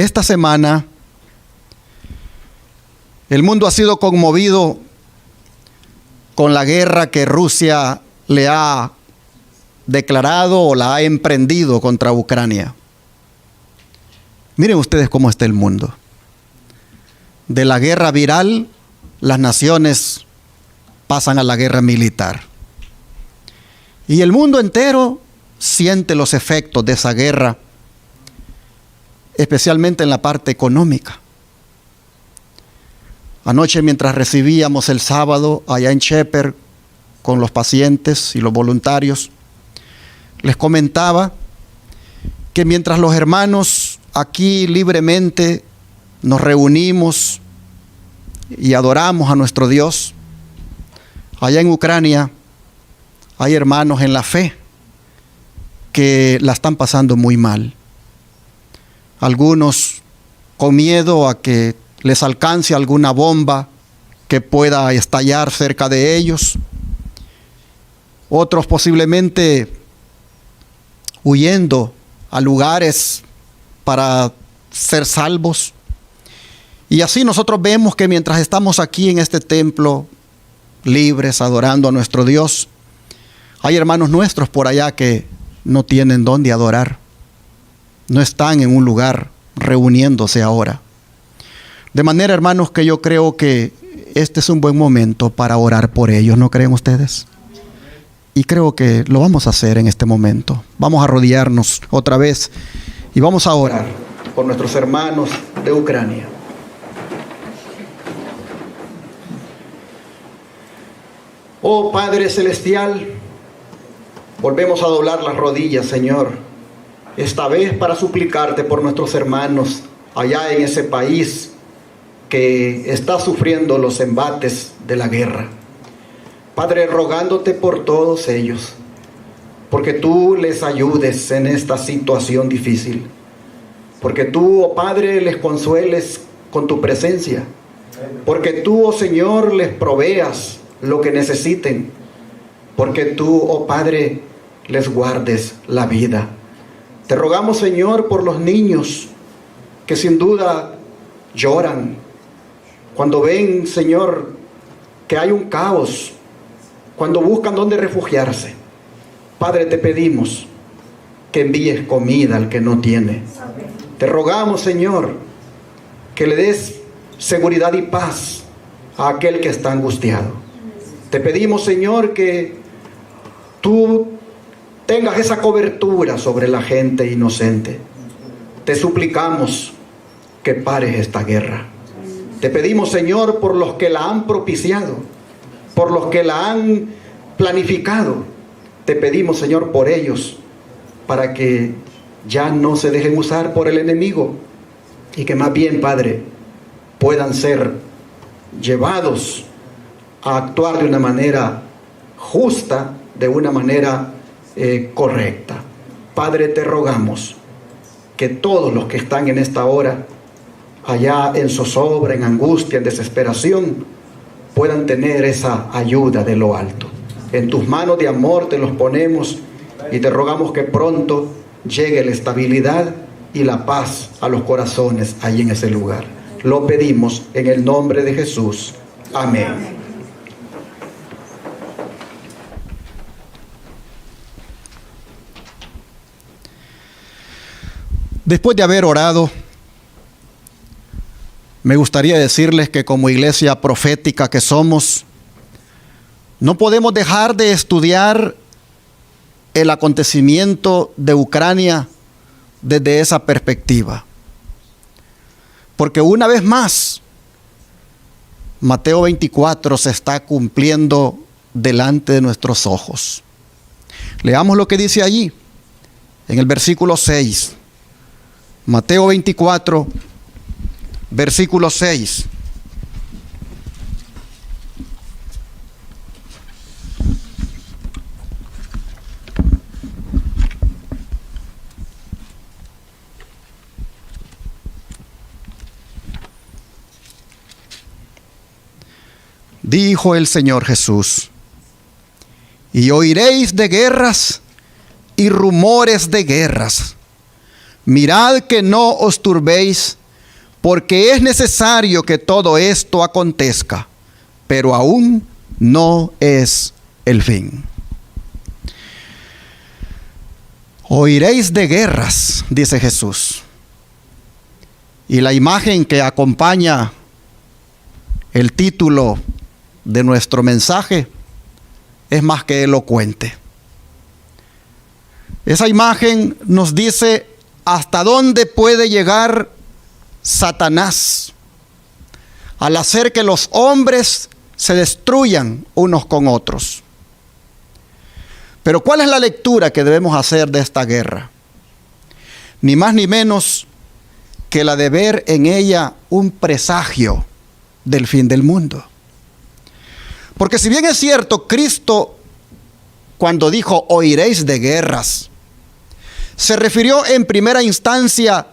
Esta semana el mundo ha sido conmovido con la guerra que Rusia le ha declarado o la ha emprendido contra Ucrania. Miren ustedes cómo está el mundo. De la guerra viral, las naciones pasan a la guerra militar. Y el mundo entero siente los efectos de esa guerra, especialmente en la parte económica. Anoche, mientras recibíamos el sábado allá en Shepherd con los pacientes y los voluntarios, les comentaba que mientras los hermanos aquí libremente nos reunimos y adoramos a nuestro Dios, allá en Ucrania hay hermanos en la fe que la están pasando muy mal. Algunos con miedo a que les alcance alguna bomba que pueda estallar cerca de ellos. Otros posiblemente huyendo a lugares para ser salvos. Y así nosotros vemos que mientras estamos aquí en este templo, libres, adorando a nuestro Dios, hay hermanos nuestros por allá que no tienen dónde adorar. No están en un lugar reuniéndose ahora. De manera, hermanos, que yo creo que este es un buen momento para orar por ellos, ¿no creen ustedes? Y creo que lo vamos a hacer en este momento. Vamos a arrodillarnos otra vez y vamos a orar por nuestros hermanos de Ucrania. Oh Padre Celestial, volvemos a doblar las rodillas, Señor, esta vez para suplicarte por nuestros hermanos allá en ese país que está sufriendo los embates de la guerra. Padre, rogándote por todos ellos, porque tú les ayudes en esta situación difícil, porque tú, oh Padre, les consueles con tu presencia, porque tú, oh Señor, les proveas lo que necesiten, porque tú, oh Padre, les guardes la vida. Te rogamos, Señor, por los niños que sin duda lloran cuando ven, Señor, que hay un caos, cuando buscan dónde refugiarse. Padre, te pedimos que envíes comida al que no tiene. Te rogamos, Señor, que le des seguridad y paz a aquel que está angustiado. Te pedimos, Señor, que tú tengas esa cobertura sobre la gente inocente. Te suplicamos que pares esta guerra. Te pedimos, Señor, por los que la han propiciado, por los que la han planificado. Te pedimos, Señor, por ellos, para que ya no se dejen usar por el enemigo y que más bien, Padre, puedan ser llevados a actuar de una manera justa, de una manera correcta. Padre, te rogamos que todos los que están en esta hora allá en zozobra, en angustia, en desesperación, puedan tener esa ayuda de lo alto. En tus manos de amor te los ponemos y te rogamos que pronto llegue la estabilidad y la paz a los corazones allí en ese lugar. Lo pedimos en el nombre de Jesús. Amén. Después de haber orado, me gustaría decirles que como iglesia profética que somos, no podemos dejar de estudiar el acontecimiento de Ucrania desde esa perspectiva. Porque una vez más, Mateo 24 se está cumpliendo delante de nuestros ojos. Leamos lo que dice allí, en el versículo 6. Mateo 24, versículo 6. Dijo el Señor Jesús: y oiréis de guerras y rumores de guerras. mirad que no os turbéis, porque es necesario que todo esto acontezca, pero aún no es el fin. Oiréis de guerras, dice Jesús. Y la imagen que acompaña el título de nuestro mensaje es más que elocuente. Esa imagen nos dice hasta dónde puede llegar Satanás al hacer que los hombres se destruyan unos con otros. Pero ¿cuál es la lectura que debemos hacer de esta guerra? Ni más ni menos que la de ver en ella un presagio del fin del mundo. Porque si bien es cierto, Cristo, cuando dijo oiréis de guerras, se refirió en primera instancia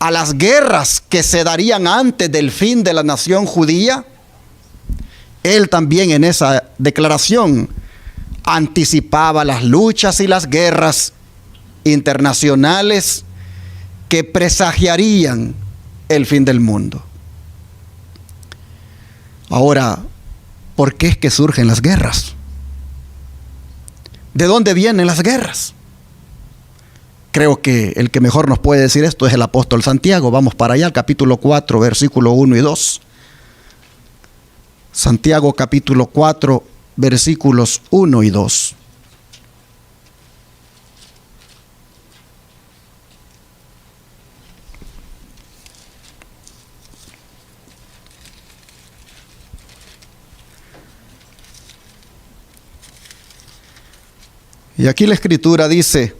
a las guerras que se darían antes del fin de la nación judía. Él también en esa declaración anticipaba las luchas y las guerras internacionales que presagiarían el fin del mundo. Ahora, ¿por qué es que surgen las guerras? ¿De dónde vienen las guerras? Creo que el que mejor nos puede decir esto es el apóstol Santiago. Vamos para allá, al capítulo 4, versículo 1 y 2. Santiago capítulo 4, versículos 1 y 2. Y aquí la Escritura dice: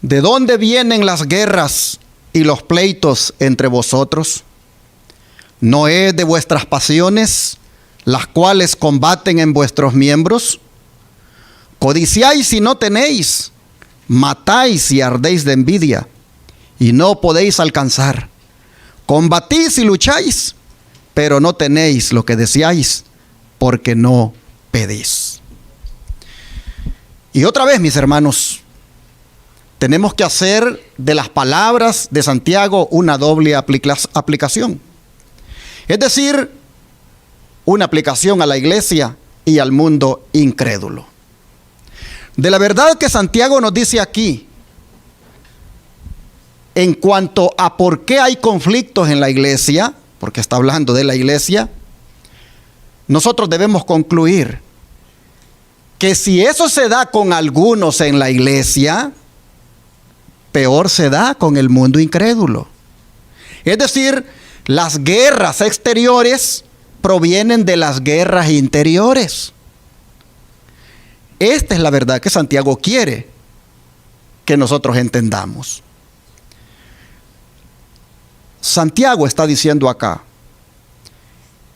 ¿de dónde vienen las guerras y los pleitos entre vosotros? ¿No es de vuestras pasiones, las cuales combaten en vuestros miembros? Codiciáis y no tenéis, matáis y ardéis de envidia, y no podéis alcanzar. Combatís y lucháis, pero no tenéis lo que deseáis, porque no pedís. Y otra vez, mis hermanos, tenemos que hacer de las palabras de Santiago una doble aplicación. Es decir, una aplicación a la iglesia y al mundo incrédulo. De la verdad que Santiago nos dice aquí, en cuanto a por qué hay conflictos en la iglesia, porque está hablando de la iglesia, nosotros debemos concluir que si eso se da con algunos en la iglesia, peor se da con el mundo incrédulo. Es decir, las guerras exteriores provienen de las guerras interiores. Esta es la verdad que Santiago quiere que nosotros entendamos. Santiago está diciendo acá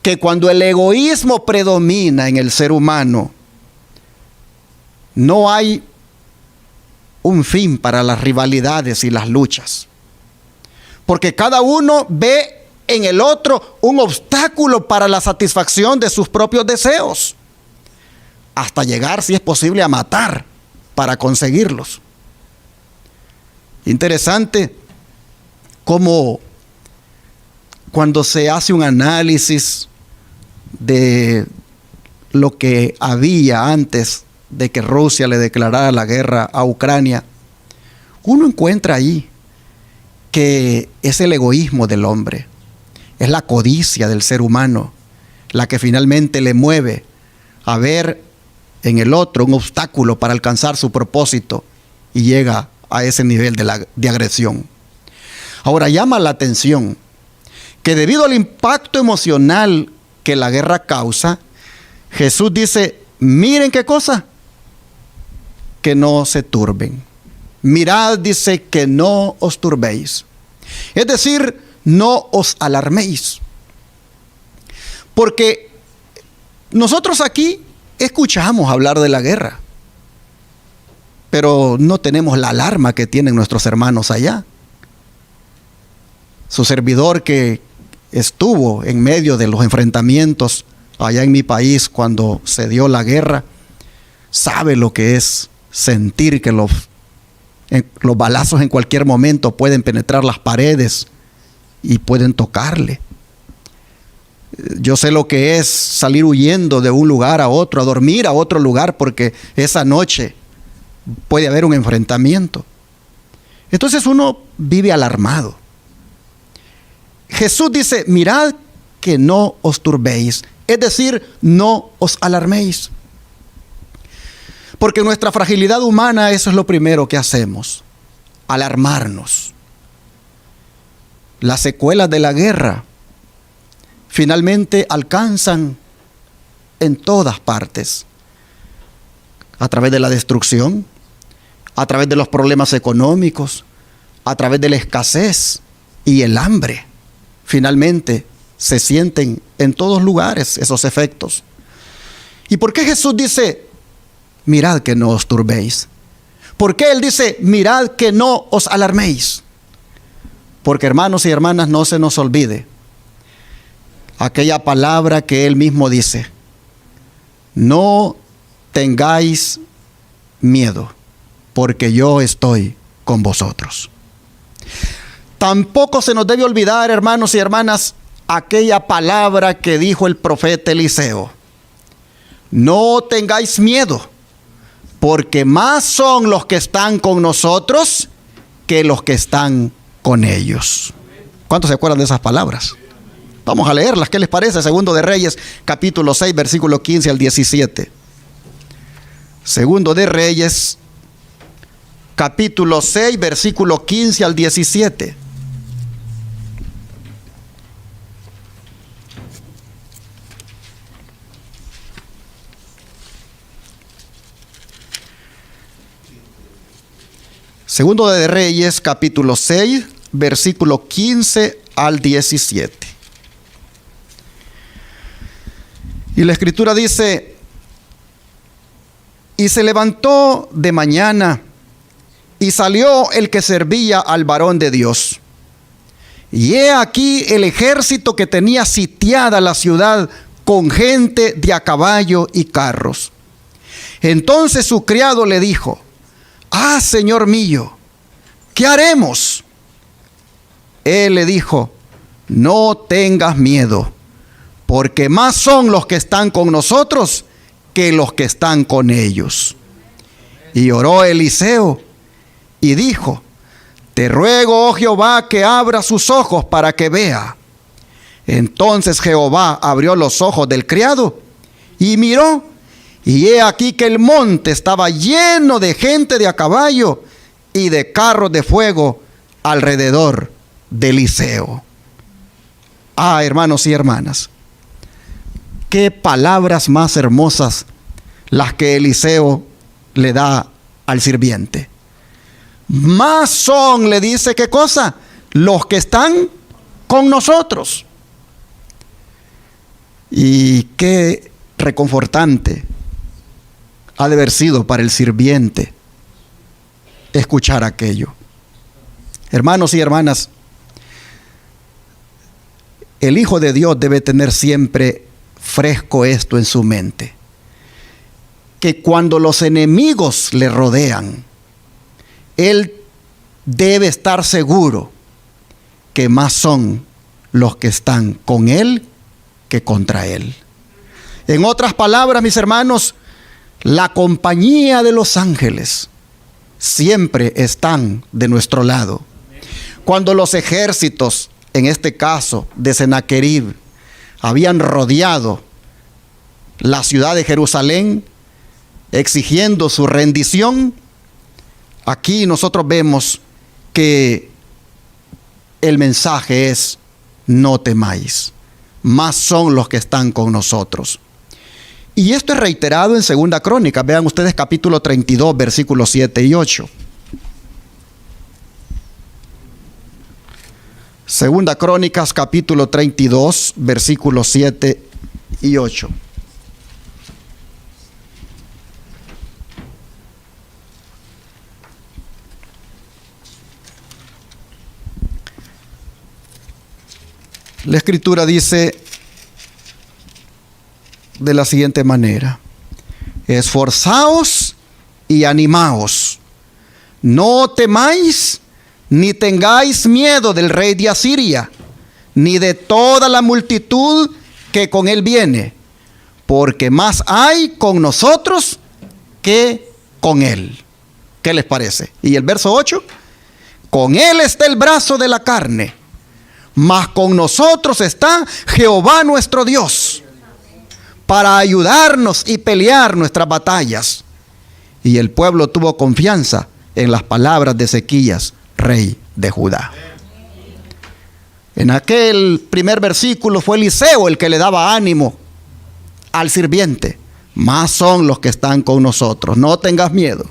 que cuando el egoísmo predomina en el ser humano, no hay un fin para las rivalidades y las luchas. Porque cada uno ve en el otro un obstáculo para la satisfacción de sus propios deseos, hasta llegar, si es posible, a matar para conseguirlos. Interesante cómo cuando se hace un análisis de lo que había antes de que Rusia le declarara la guerra a Ucrania, uno encuentra ahí que es el egoísmo del hombre, es la codicia del ser humano, la que finalmente le mueve a ver en el otro un obstáculo para alcanzar su propósito y llega a ese nivel de agresión. Ahora, llama la atención que debido al impacto emocional que la guerra causa, Jesús dice: miren qué cosa, que no se turben. Mirad, dice, que no os turbéis. Es decir, no os alarméis. Porque nosotros aquí escuchamos hablar de la guerra, pero no tenemos la alarma que tienen nuestros hermanos allá. Su servidor, que estuvo en medio de los enfrentamientos allá en mi país cuando se dio la guerra, sabe lo que es sentir que los Los balazos en cualquier momento pueden penetrar las paredes y pueden tocarle. Yo sé lo que es salir huyendo de un lugar a otro, a dormir a otro lugar, porque esa noche puede haber un enfrentamiento. Entonces uno vive alarmado. Jesús dice, mirad que no os turbéis, es decir, no os alarméis. Porque nuestra fragilidad humana, eso es lo primero que hacemos, alarmarnos. Las secuelas de la guerra finalmente alcanzan en todas partes, a través de la destrucción, a través de los problemas económicos, a través de la escasez y el hambre. Finalmente se sienten en todos lugares esos efectos. ¿Y por qué Jesús dice, mirad que no os turbéis? ¿Por qué Él dice, mirad que no os alarméis? Porque, hermanos y hermanas, no se nos olvide aquella palabra que Él mismo dice, no tengáis miedo, porque yo estoy con vosotros. Tampoco se nos debe olvidar, hermanos y hermanas, aquella palabra que dijo el profeta Eliseo, no tengáis miedo, porque más son los que están con nosotros que los que están con ellos. ¿Cuántos se acuerdan de esas palabras? Vamos a leerlas, ¿qué les parece? Segundo de Reyes, capítulo 6, versículo 15 al 17. Segundo de Reyes, capítulo 6, versículo 15 al 17. Segundo de Reyes, capítulo 6, versículo 15 al 17. Y la escritura dice, y se levantó de mañana, y salió el que servía al varón de Dios. Y he aquí el ejército que tenía sitiada la ciudad con gente de a caballo y carros. Entonces su criado le dijo, ah, señor mío, ¿qué haremos? Él le dijo, no tengas miedo, porque más son los que están con nosotros que los que están con ellos. Y oró Eliseo y dijo, te ruego, oh Jehová, que abra sus ojos para que vea. Entonces Jehová abrió los ojos del criado y miró, y he aquí que el monte estaba lleno de gente de a caballo y de carros de fuego alrededor de Eliseo. Ah, hermanos y hermanas, qué palabras más hermosas las que Eliseo le da al sirviente. Más son, le dice, ¿qué cosa? Los que están con nosotros. Y qué reconfortante ha de haber sido para el sirviente escuchar aquello. Hermanos y hermanas, el Hijo de Dios debe tener siempre fresco esto en su mente, que cuando los enemigos le rodean, él debe estar seguro que más son los que están con él que contra él. En otras palabras, mis hermanos, la compañía de los ángeles siempre están de nuestro lado. Cuando los ejércitos, en este caso de Sennacherib, habían rodeado la ciudad de Jerusalén, exigiendo su rendición, aquí nosotros vemos que el mensaje es, no temáis, más son los que están con nosotros. Y esto es reiterado en Segunda Crónica. Vean ustedes capítulo 32, versículos 7 y 8. Segunda Crónicas, capítulo 32, versículos 7 y 8. La escritura dice de la siguiente manera: esforzaos y animaos, no temáis ni tengáis miedo del rey de Asiria, ni de toda la multitud que con él viene, porque más hay con nosotros que con él. ¿Qué les parece? Y el verso 8, con él está el brazo de la carne, mas con nosotros está Jehová nuestro Dios, para ayudarnos y pelear nuestras batallas. Y el pueblo tuvo confianza en las palabras de Ezequías, rey de Judá. En aquel primer versículo fue Eliseo el que le daba ánimo al sirviente. Más son los que están con nosotros, no tengas miedo.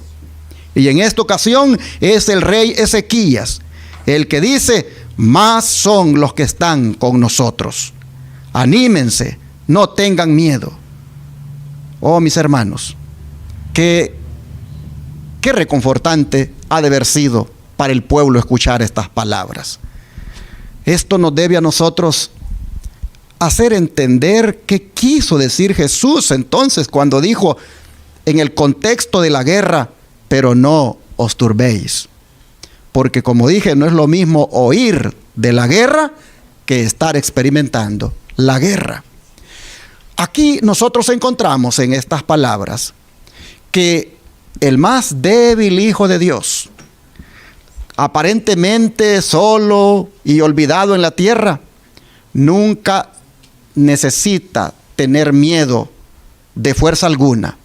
Y en esta ocasión es el rey Ezequías el que dice, más son los que están con nosotros. Anímense, no tengan miedo. Oh, mis hermanos, qué reconfortante ha de haber sido para el pueblo escuchar estas palabras. Esto nos debe a nosotros hacer entender qué quiso decir Jesús entonces cuando dijo en el contexto de la guerra, pero no os turbéis. Porque como dije, no es lo mismo oír de la guerra que estar experimentando la guerra. Aquí nosotros encontramos en estas palabras que el más débil hijo de Dios, aparentemente solo y olvidado en la tierra, nunca necesita tener miedo de fuerza alguna.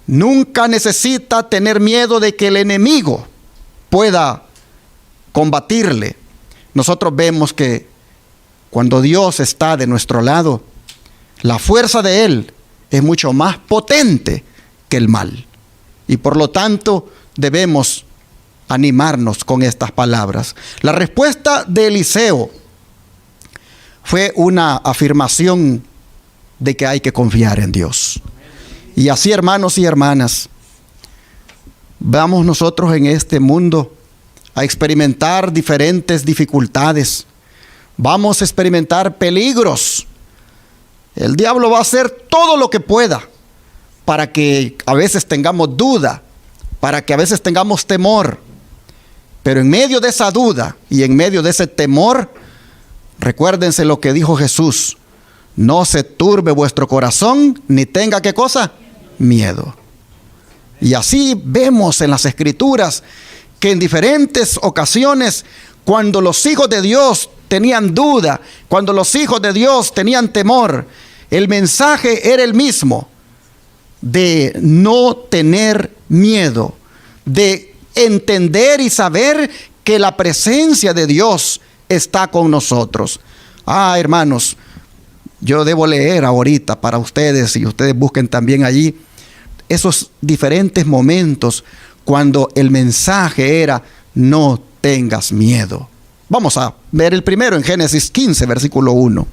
Nunca necesita tener miedo de que el enemigo pueda combatirle. Nosotros vemos que cuando Dios está de nuestro lado, la fuerza de Él es mucho más potente que el mal. Y por lo tanto debemos animarnos con estas palabras. La respuesta de Eliseo fue una afirmación de que hay que confiar en Dios. Y así, hermanos y hermanas, vamos nosotros en este mundo a experimentar diferentes dificultades. Vamos a experimentar peligros. El diablo va a hacer todo lo que pueda para que a veces tengamos duda, para que a veces tengamos temor. Pero en medio de esa duda y en medio de ese temor, recuérdense lo que dijo Jesús: no se turbe vuestro corazón, ni tenga ¿qué cosa? Miedo. Y así vemos en las Escrituras que en diferentes ocasiones, cuando los hijos de Dios tenían duda, cuando los hijos de Dios tenían temor, el mensaje era el mismo, de no tener miedo, de entender y saber que la presencia de Dios está con nosotros. Hermanos, yo debo leer ahorita para ustedes, y ustedes busquen también allí esos diferentes momentos cuando el mensaje era: no tengas miedo. Vamos a ver el primero en Génesis 15, versículo 1.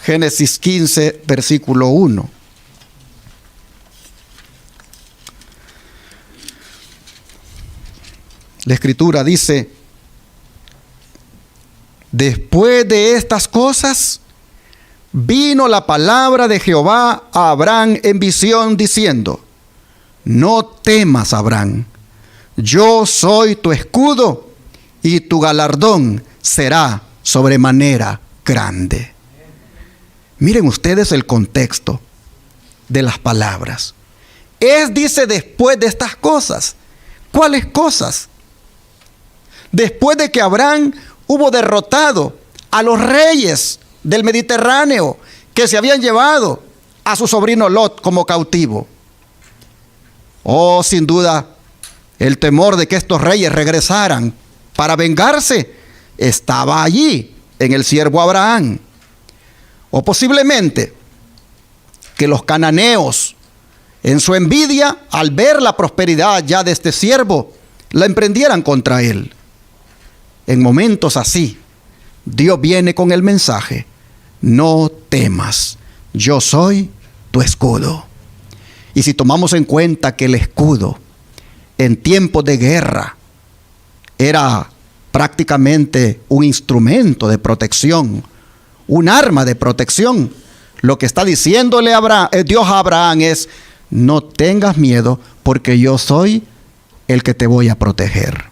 Génesis 15, versículo 1. La Escritura dice: después de estas cosas, vino la palabra de Jehová a Abraham en visión, diciendo: no temas, Abraham, yo soy tu escudo, y tu galardón será sobremanera grande. Miren ustedes el contexto de las palabras. Dice, después de estas cosas. ¿Cuáles cosas? Después de que Abraham hubo derrotado a los reyes del Mediterráneo que se habían llevado a su sobrino Lot como cautivo. Sin duda, el temor de que estos reyes regresaran para vengarse estaba allí en el siervo Abraham. O posiblemente que los cananeos, en su envidia, al ver la prosperidad ya de este siervo, la emprendieran contra él. En momentos así, Dios viene con el mensaje: no temas, yo soy tu escudo. Y si tomamos en cuenta que el escudo en tiempos de guerra era prácticamente un instrumento de protección, un arma de protección, Lo que está diciéndole Dios a Abraham es: no tengas miedo, porque yo soy el que te voy a proteger.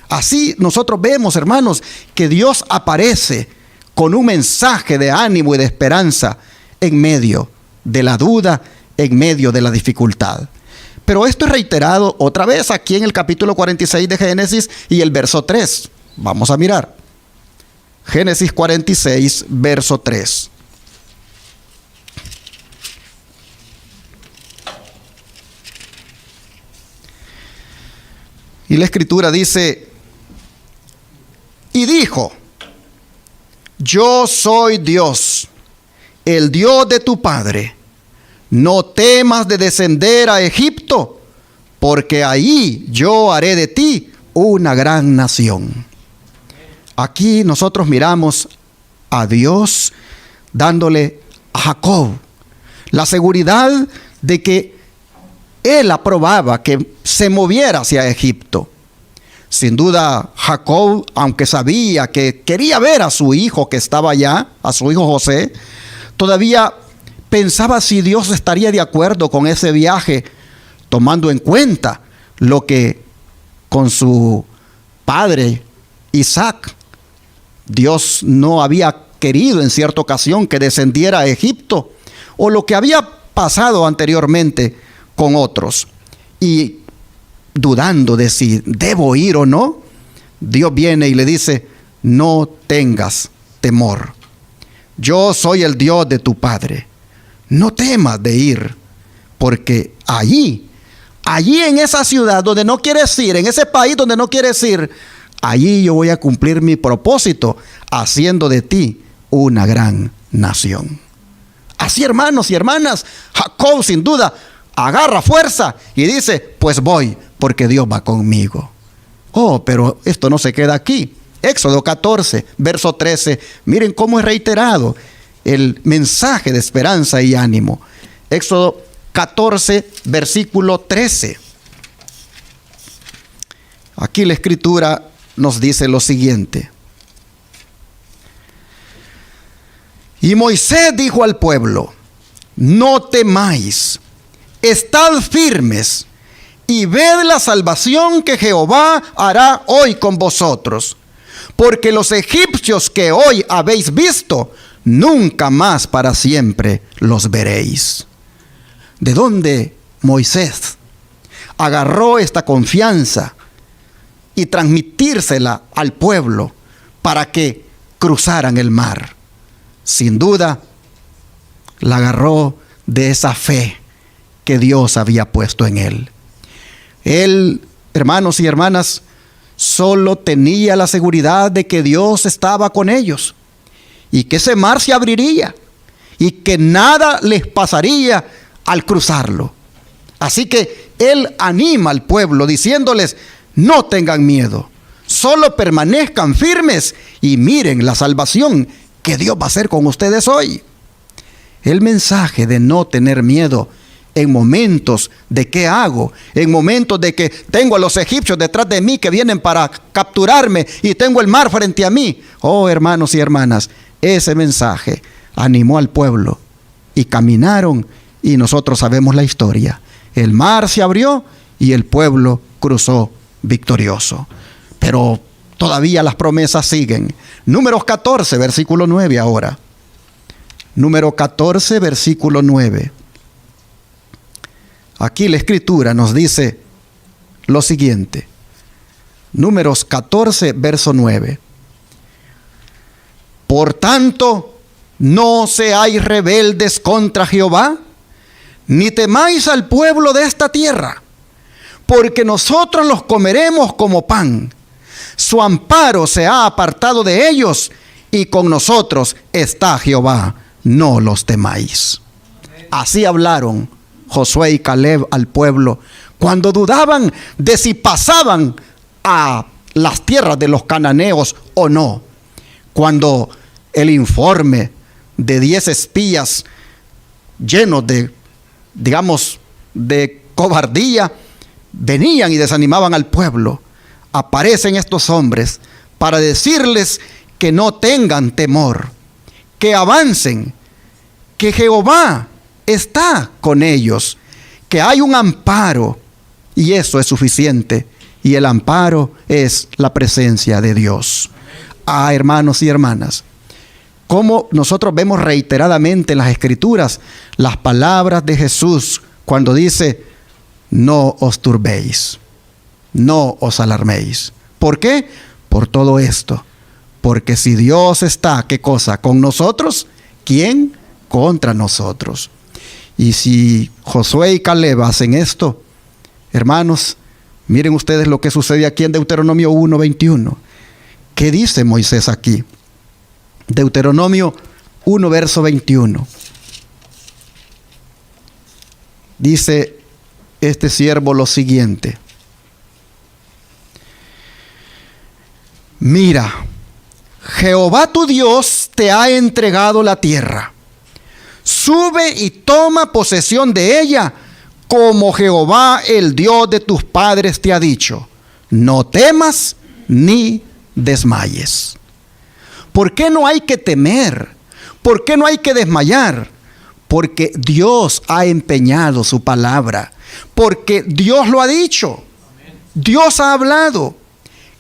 Así nosotros vemos, hermanos, que Dios aparece con un mensaje de ánimo y de esperanza en medio de la duda, en medio de la dificultad. Pero esto es reiterado otra vez aquí en el capítulo 46 de Génesis y el verso 3. Vamos a mirar. Génesis 46, verso 3. Y la escritura dice: y dijo: yo soy Dios, el Dios de tu padre. No temas de descender a Egipto, porque ahí yo haré de ti una gran nación. Aquí nosotros miramos a Dios dándole a Jacob la seguridad de que él aprobaba que se moviera hacia Egipto. Sin duda, Jacob, aunque sabía que quería ver a su hijo que estaba allá, a su hijo José, todavía pensaba si Dios estaría de acuerdo con ese viaje, tomando en cuenta lo que con su padre Isaac, Dios no había querido en cierta ocasión que descendiera a Egipto, o lo que había pasado anteriormente con otros. Y dudando de si debo ir o no, Dios viene y le dice: no tengas temor. Yo soy el Dios de tu padre. No temas de ir, porque allí en esa ciudad donde no quieres ir, en ese país donde no quieres ir, allí yo voy a cumplir mi propósito, haciendo de ti una gran nación. Así, hermanos y hermanas, Jacob sin duda agarra fuerza y dice: pues voy, porque Dios va conmigo. Oh, pero esto no se queda aquí. Éxodo 14, verso 13. Miren cómo es reiterado el mensaje de esperanza y ánimo. Éxodo 14, versículo 13. Aquí la escritura nos dice lo siguiente: y Moisés dijo al pueblo: no temáis, estad firmes y ved la salvación que Jehová hará hoy con vosotros, porque los egipcios que hoy habéis visto, nunca más para siempre los veréis. ¿De dónde Moisés agarró esta confianza y transmitírsela al pueblo para que cruzaran el mar? Sin duda, la agarró de esa fe que Dios había puesto en él. Él, hermanos y hermanas, solo tenía la seguridad de que Dios estaba con ellos y que ese mar se abriría y que nada les pasaría al cruzarlo. Así que él anima al pueblo diciéndoles: no tengan miedo, solo permanezcan firmes y miren la salvación que Dios va a hacer con ustedes hoy. El mensaje de no tener miedo en momentos de qué hago, en momentos de que tengo a los egipcios detrás de mí que vienen para capturarme y tengo el mar frente a mí. Oh, hermanos y hermanas, ese mensaje animó al pueblo y caminaron, y nosotros sabemos la historia. El mar se abrió y el pueblo cruzó victorioso. Pero todavía las promesas siguen. Números 14, versículo 9 ahora. Número 14, versículo 9. Aquí la escritura nos dice lo siguiente. Números 14, verso 9. Por tanto, no seáis rebeldes contra Jehová, ni temáis al pueblo de esta tierra, porque nosotros los comeremos como pan. Su amparo se ha apartado de ellos, y con nosotros está Jehová. No los temáis. Así hablaron Josué y Caleb al pueblo cuando dudaban de si pasaban a las tierras de los cananeos o no. Cuando el informe de 10 espías llenos de, de cobardía, venían y desanimaban al pueblo, aparecen estos hombres para decirles que no tengan temor, que avancen, que Jehová está con ellos, que hay un amparo, y eso es suficiente. Y el amparo es la presencia de Dios. Hermanos y hermanas, como nosotros vemos reiteradamente en las Escrituras las palabras de Jesús cuando dice: no os turbéis, no os alarméis. ¿Por qué? Por todo esto. Porque si Dios está, ¿qué cosa? ¿Con nosotros? ¿Quién? Contra nosotros. Y si Josué y Caleb hacen esto, hermanos, miren ustedes lo que sucede aquí en Deuteronomio 1:21. ¿Qué dice Moisés aquí? Deuteronomio 1, verso 21. Dice este siervo lo siguiente: mira, Jehová tu Dios te ha entregado la tierra. Sube y toma posesión de ella, como Jehová el Dios de tus padres te ha dicho. No temas ni desmayes. ¿Por qué no hay que temer? ¿Por qué no hay que desmayar? Porque Dios ha empeñado su palabra. Porque Dios lo ha dicho. Dios ha hablado.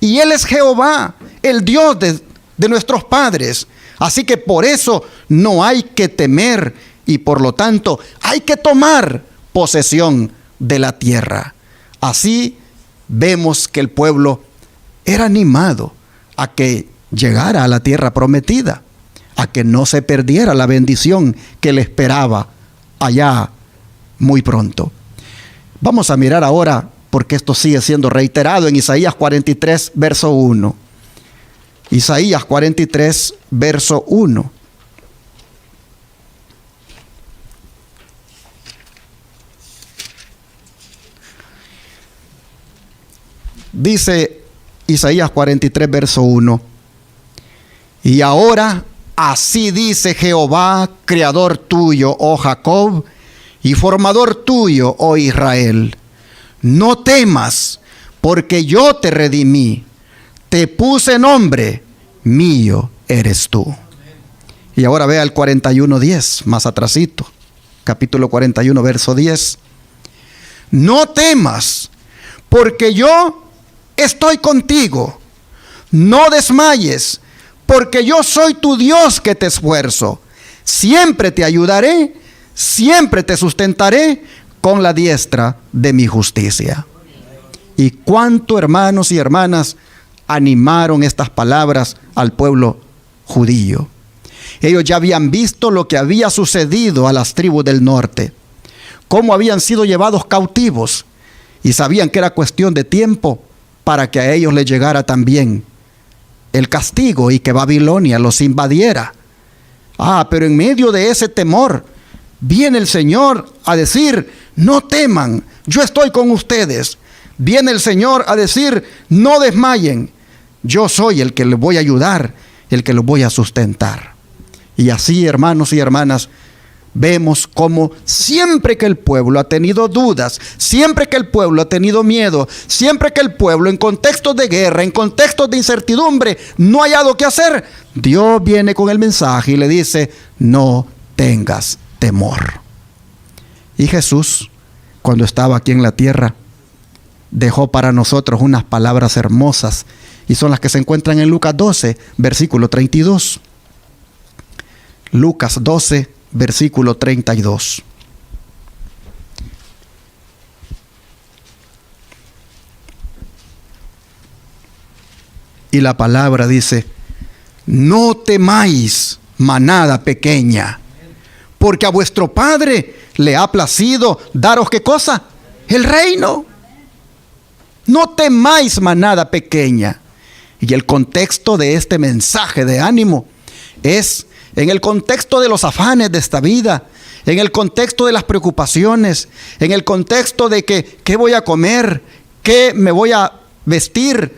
Y Él es Jehová, el Dios de nuestros padres. Así que por eso no hay que temer y por lo tanto hay que tomar posesión de la tierra. Así vemos que el pueblo era animado a que llegara a la tierra prometida, a que no se perdiera la bendición que le esperaba allá muy pronto. Vamos a mirar ahora, porque esto sigue siendo reiterado en Isaías 43, verso 1. Isaías 43, verso 1. Dice Isaías 43, verso 1. Y ahora así dice Jehová, creador tuyo, oh Jacob, y formador tuyo, oh Israel. No temas, porque yo te redimí. Te puse nombre, mío eres tú. Y ahora vea el 41:10, más atrasito. Capítulo 41, verso 10. No temas, porque yo estoy contigo. No desmayes, porque yo soy tu Dios que te esfuerzo. Siempre te ayudaré, siempre te sustentaré con la diestra de mi justicia. Y cuánto, hermanos y hermanas, animaron estas palabras al pueblo judío. Ellos ya habían visto lo que había sucedido a las tribus del norte, cómo habían sido llevados cautivos, y sabían que era cuestión de tiempo para que a ellos les llegara también el castigo y que Babilonia los invadiera. Pero en medio de ese temor viene el Señor a decir: no teman, yo estoy con ustedes. Viene el Señor a decir: no desmayen, yo soy el que les voy a ayudar, el que los voy a sustentar. Y así, hermanos y hermanas, vemos cómo siempre que el pueblo ha tenido dudas, siempre que el pueblo ha tenido miedo, siempre que el pueblo en contextos de guerra, en contextos de incertidumbre, no ha hallado qué hacer, Dios viene con el mensaje y le dice: no tengas temor. Y Jesús, cuando estaba aquí en la tierra, dejó para nosotros unas palabras hermosas, y son las que se encuentran en Lucas 12, versículo 32. Lucas 12, versículo 32. Y la palabra dice: no temáis, manada pequeña, porque a vuestro Padre le ha placido daros ¿qué cosa? El reino. No temáis, manada pequeña. Y el contexto de este mensaje de ánimo es en el contexto de los afanes de esta vida, en el contexto de las preocupaciones, en el contexto de que ¿qué voy a comer? ¿Qué me voy a vestir?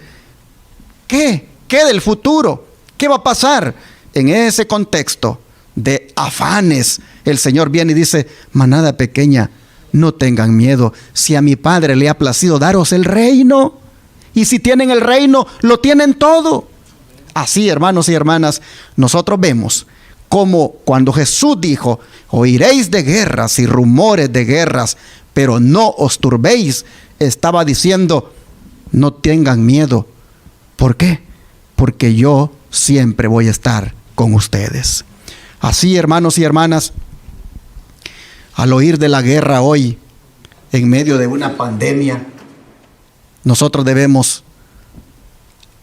¿Qué del futuro? ¿Qué va a pasar? En ese contexto de afanes, el Señor viene y dice: manada pequeña, no tengan miedo, si a mi Padre le ha placido daros el reino, y si tienen el reino, lo tienen todo. Así, hermanos y hermanas, nosotros vemos como cuando Jesús dijo, oiréis de guerras y rumores de guerras, pero no os turbéis, estaba diciendo, no tengan miedo. ¿Por qué? Porque yo siempre voy a estar con ustedes. Así, hermanos y hermanas, al oír de la guerra hoy, en medio de una pandemia, nosotros debemos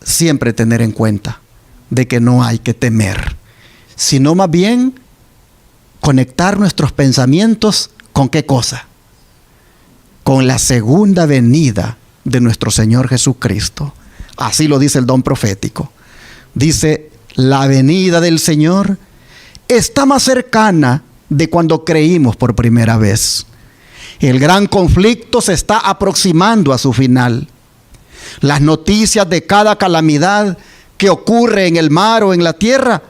siempre tener en cuenta de que no hay que temer, sino más bien conectar nuestros pensamientos con ¿qué cosa? Con la segunda venida de nuestro Señor Jesucristo. Así lo dice el don profético. Dice, la venida del Señor está más cercana de cuando creímos por primera vez. El gran conflicto se está aproximando a su final. Las noticias de cada calamidad que ocurre en el mar o en la tierra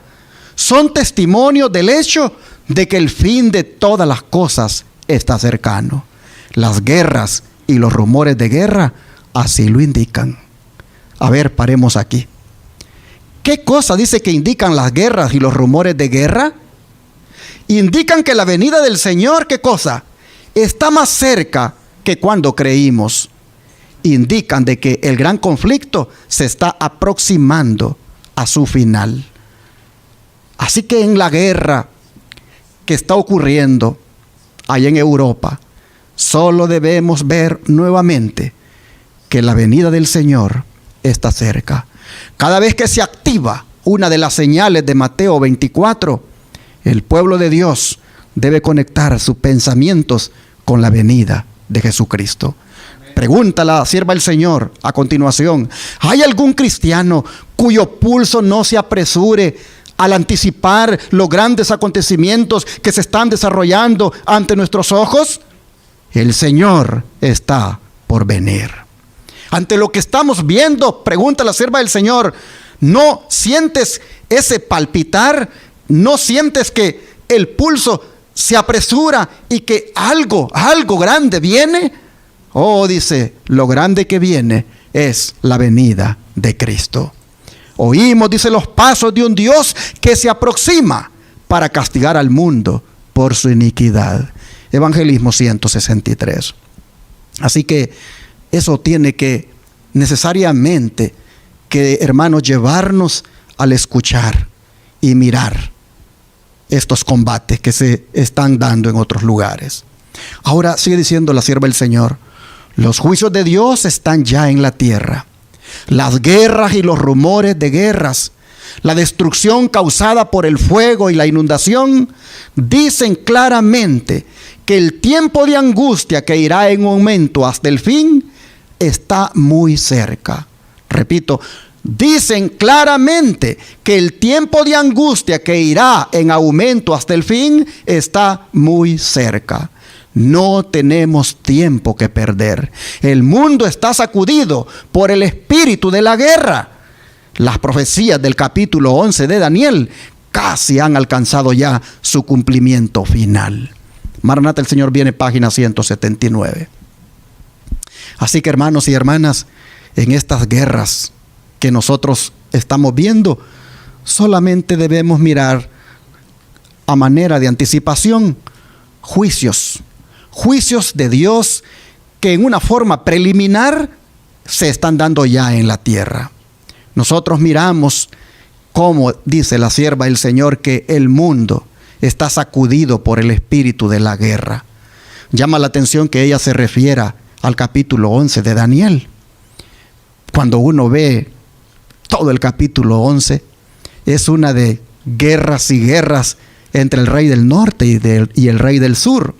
son testimonios del hecho de que el fin de todas las cosas está cercano. Las guerras y los rumores de guerra así lo indican. A ver, paremos aquí. ¿Qué cosa dice que indican las guerras y los rumores de guerra? Indican que la venida del Señor, ¿qué cosa? Está más cerca que cuando creímos. Indican de que el gran conflicto se está aproximando a su final. Así que en la guerra que está ocurriendo allá en Europa, solo debemos ver nuevamente que la venida del Señor está cerca. Cada vez que se activa una de las señales de Mateo 24, el pueblo de Dios debe conectar sus pensamientos con la venida de Jesucristo. Pregunta la sierva del Señor a continuación, ¿hay algún cristiano cuyo pulso no se apresure al anticipar los grandes acontecimientos que se están desarrollando ante nuestros ojos? El Señor está por venir. Ante lo que estamos viendo, pregunta la sierva del Señor, ¿no sientes ese palpitar? ¿No sientes que el pulso se apresura y que algo grande viene? Oh, dice, lo grande que viene es la venida de Cristo. Oímos, dice, los pasos de un Dios que se aproxima para castigar al mundo por su iniquidad. Evangelismo 163. Así que eso tiene que necesariamente, hermanos, llevarnos al escuchar y mirar estos combates que se están dando en otros lugares. Ahora sigue diciendo la sierva del Señor, los juicios de Dios están ya en la tierra. Las guerras y los rumores de guerras, la destrucción causada por el fuego y la inundación, dicen claramente que el tiempo de angustia que irá en aumento hasta el fin está muy cerca. Repito, dicen claramente que el tiempo de angustia que irá en aumento hasta el fin está muy cerca. No tenemos tiempo que perder. El mundo está sacudido por el espíritu de la guerra. Las profecías del capítulo 11 de Daniel casi han alcanzado ya su cumplimiento final. Maranata, el Señor viene, página 179. Así que, hermanos y hermanas, en estas guerras que nosotros estamos viendo, solamente debemos mirar a manera de anticipación juicios de Dios que en una forma preliminar se están dando ya en la tierra. Nosotros miramos cómo dice la sierva del Señor que el mundo está sacudido por el espíritu de la guerra. Llama la atención que ella se refiera al capítulo 11 de Daniel. Cuando uno ve todo el capítulo 11, es una de guerras y guerras entre el rey del norte y el rey del sur.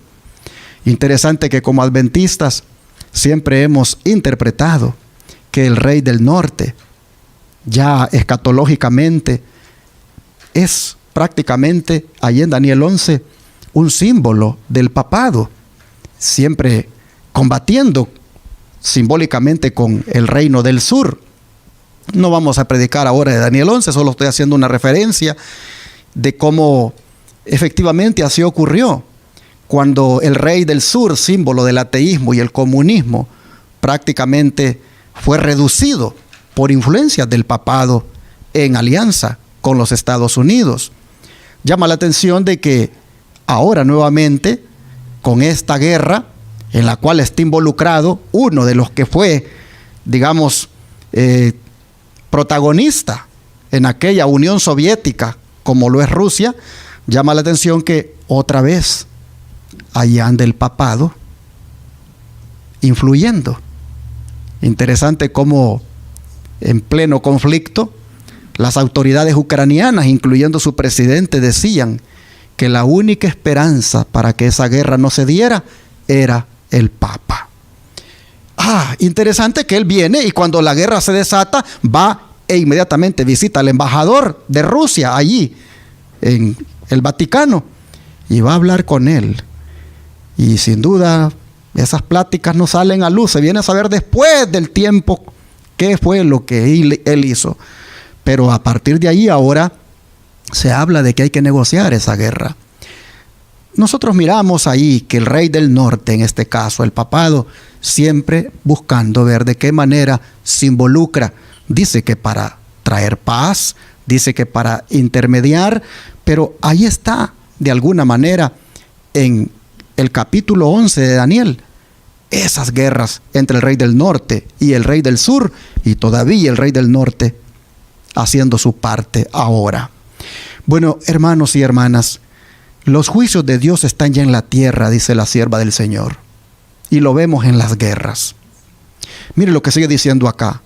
Interesante que como adventistas siempre hemos interpretado que el rey del norte ya escatológicamente es prácticamente, allí en Daniel 11, un símbolo del papado, siempre combatiendo simbólicamente con el reino del sur. No vamos a predicar ahora de Daniel 11, solo estoy haciendo una referencia de cómo efectivamente así ocurrió. Cuando el rey del sur, símbolo del ateísmo y el comunismo, prácticamente fue reducido por influencias del papado en alianza con los Estados Unidos. llama la atención de que ahora nuevamente, con esta guerra en la cual está involucrado uno de los que fue, digamos, protagonista en aquella Unión Soviética, como lo es Rusia, llama la atención que otra vez ahí anda el papado influyendo. Interesante cómo en pleno conflicto las autoridades ucranianas, incluyendo su presidente, decían que la única esperanza para que esa guerra no se diera era el Papa. Interesante que él viene y cuando la guerra se desata va e inmediatamente visita al embajador de Rusia allí en el Vaticano y va a hablar con él. Y sin duda esas pláticas no salen a luz, se viene a saber después del tiempo qué fue lo que él hizo. Pero a partir de ahí ahora se habla de que hay que negociar esa guerra. Nosotros miramos ahí que el rey del norte, en este caso el papado, siempre buscando ver de qué manera se involucra. Dice que para traer paz, dice que para intermediar, pero ahí está, de alguna manera, en el capítulo 11 de Daniel, esas guerras entre el rey del norte y el rey del sur, y todavía el rey del norte haciendo su parte ahora. Bueno, hermanos y hermanas, los juicios de Dios están ya en la tierra, dice la sierva del Señor, y lo vemos en las guerras. Mire lo que sigue diciendo acá.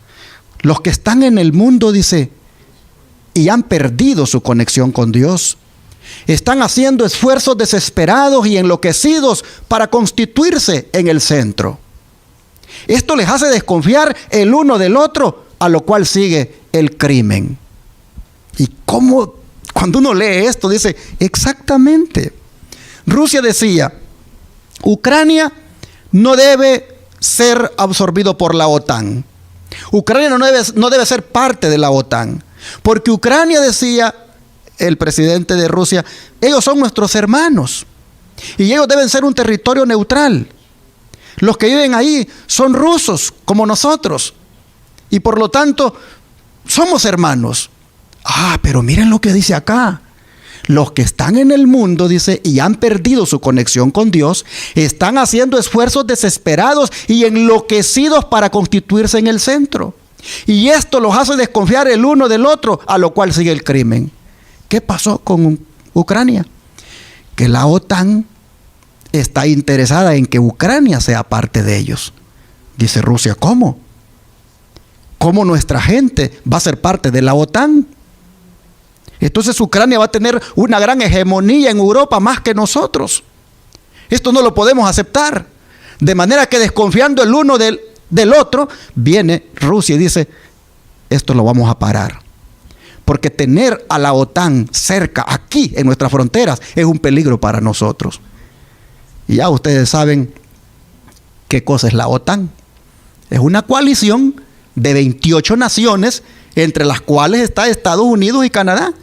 Los que están en el mundo, dice, y han perdido su conexión con Dios, están haciendo esfuerzos desesperados y enloquecidos para constituirse en el centro. Esto les hace desconfiar el uno del otro, a lo cual sigue el crimen. ¿Y cómo? Cuando uno lee esto, dice, exactamente. Rusia decía, Ucrania no debe ser absorbido por la OTAN. Ucrania no debe ser parte de la OTAN. Porque Ucrania, decía el presidente de Rusia, ellos son nuestros hermanos. Y ellos deben ser un territorio neutral. Los que viven ahí son rusos, como nosotros. Y por lo tanto, somos hermanos. Pero miren lo que dice acá. Los que están en el mundo, dice, y han perdido su conexión con Dios, están haciendo esfuerzos desesperados y enloquecidos para constituirse en el centro. Y esto los hace desconfiar el uno del otro, a lo cual sigue el crimen. ¿Qué pasó con Ucrania? Que la OTAN está interesada en que Ucrania sea parte de ellos. Dice Rusia, ¿cómo? ¿Cómo nuestra gente va a ser parte de la OTAN? Entonces Ucrania va a tener una gran hegemonía en Europa más que nosotros. Esto no lo podemos aceptar. De manera que desconfiando el uno del otro, viene Rusia y dice, esto lo vamos a parar. Porque tener a la OTAN cerca, aquí en nuestras fronteras, es un peligro para nosotros. Y ya ustedes saben qué cosa es la OTAN. Es una coalición de 28 naciones, entre las cuales está Estados Unidos y Canadá,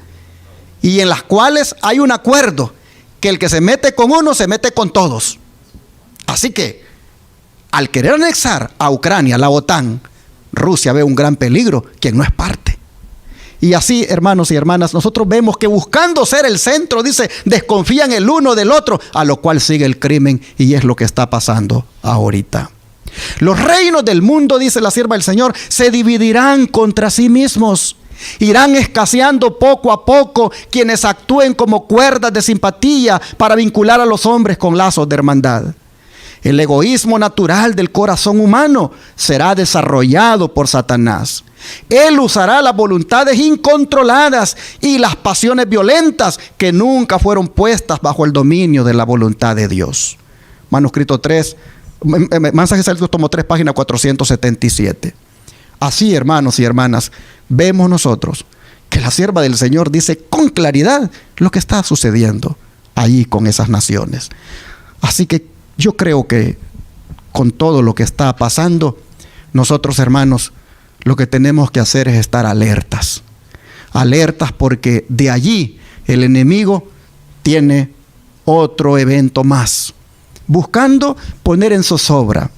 y en las cuales hay un acuerdo, que el que se mete con uno, se mete con todos. Así que, al querer anexar a Ucrania, la OTAN, Rusia ve un gran peligro, quien no es parte. Y así, hermanos y hermanas, nosotros vemos que buscando ser el centro, dice, desconfían el uno del otro, a lo cual sigue el crimen, y es lo que está pasando ahorita. Los reinos del mundo, dice la sierva del Señor, se dividirán contra sí mismos. Irán escaseando poco a poco quienes actúen como cuerdas de simpatía para vincular a los hombres con lazos de hermandad. El egoísmo natural del corazón humano será desarrollado por Satanás. Él usará las voluntades incontroladas y las pasiones violentas que nunca fueron puestas bajo el dominio de la voluntad de Dios. Manuscrito 3, Mensajes Celestos, tomo 3, página 477. Así, hermanos y hermanas, vemos nosotros que la sierva del Señor dice con claridad lo que está sucediendo allí con esas naciones. Así que yo creo que con todo lo que está pasando, nosotros, hermanos, lo que tenemos que hacer es estar alertas. Alertas porque de allí el enemigo tiene otro evento más, buscando poner en zozobra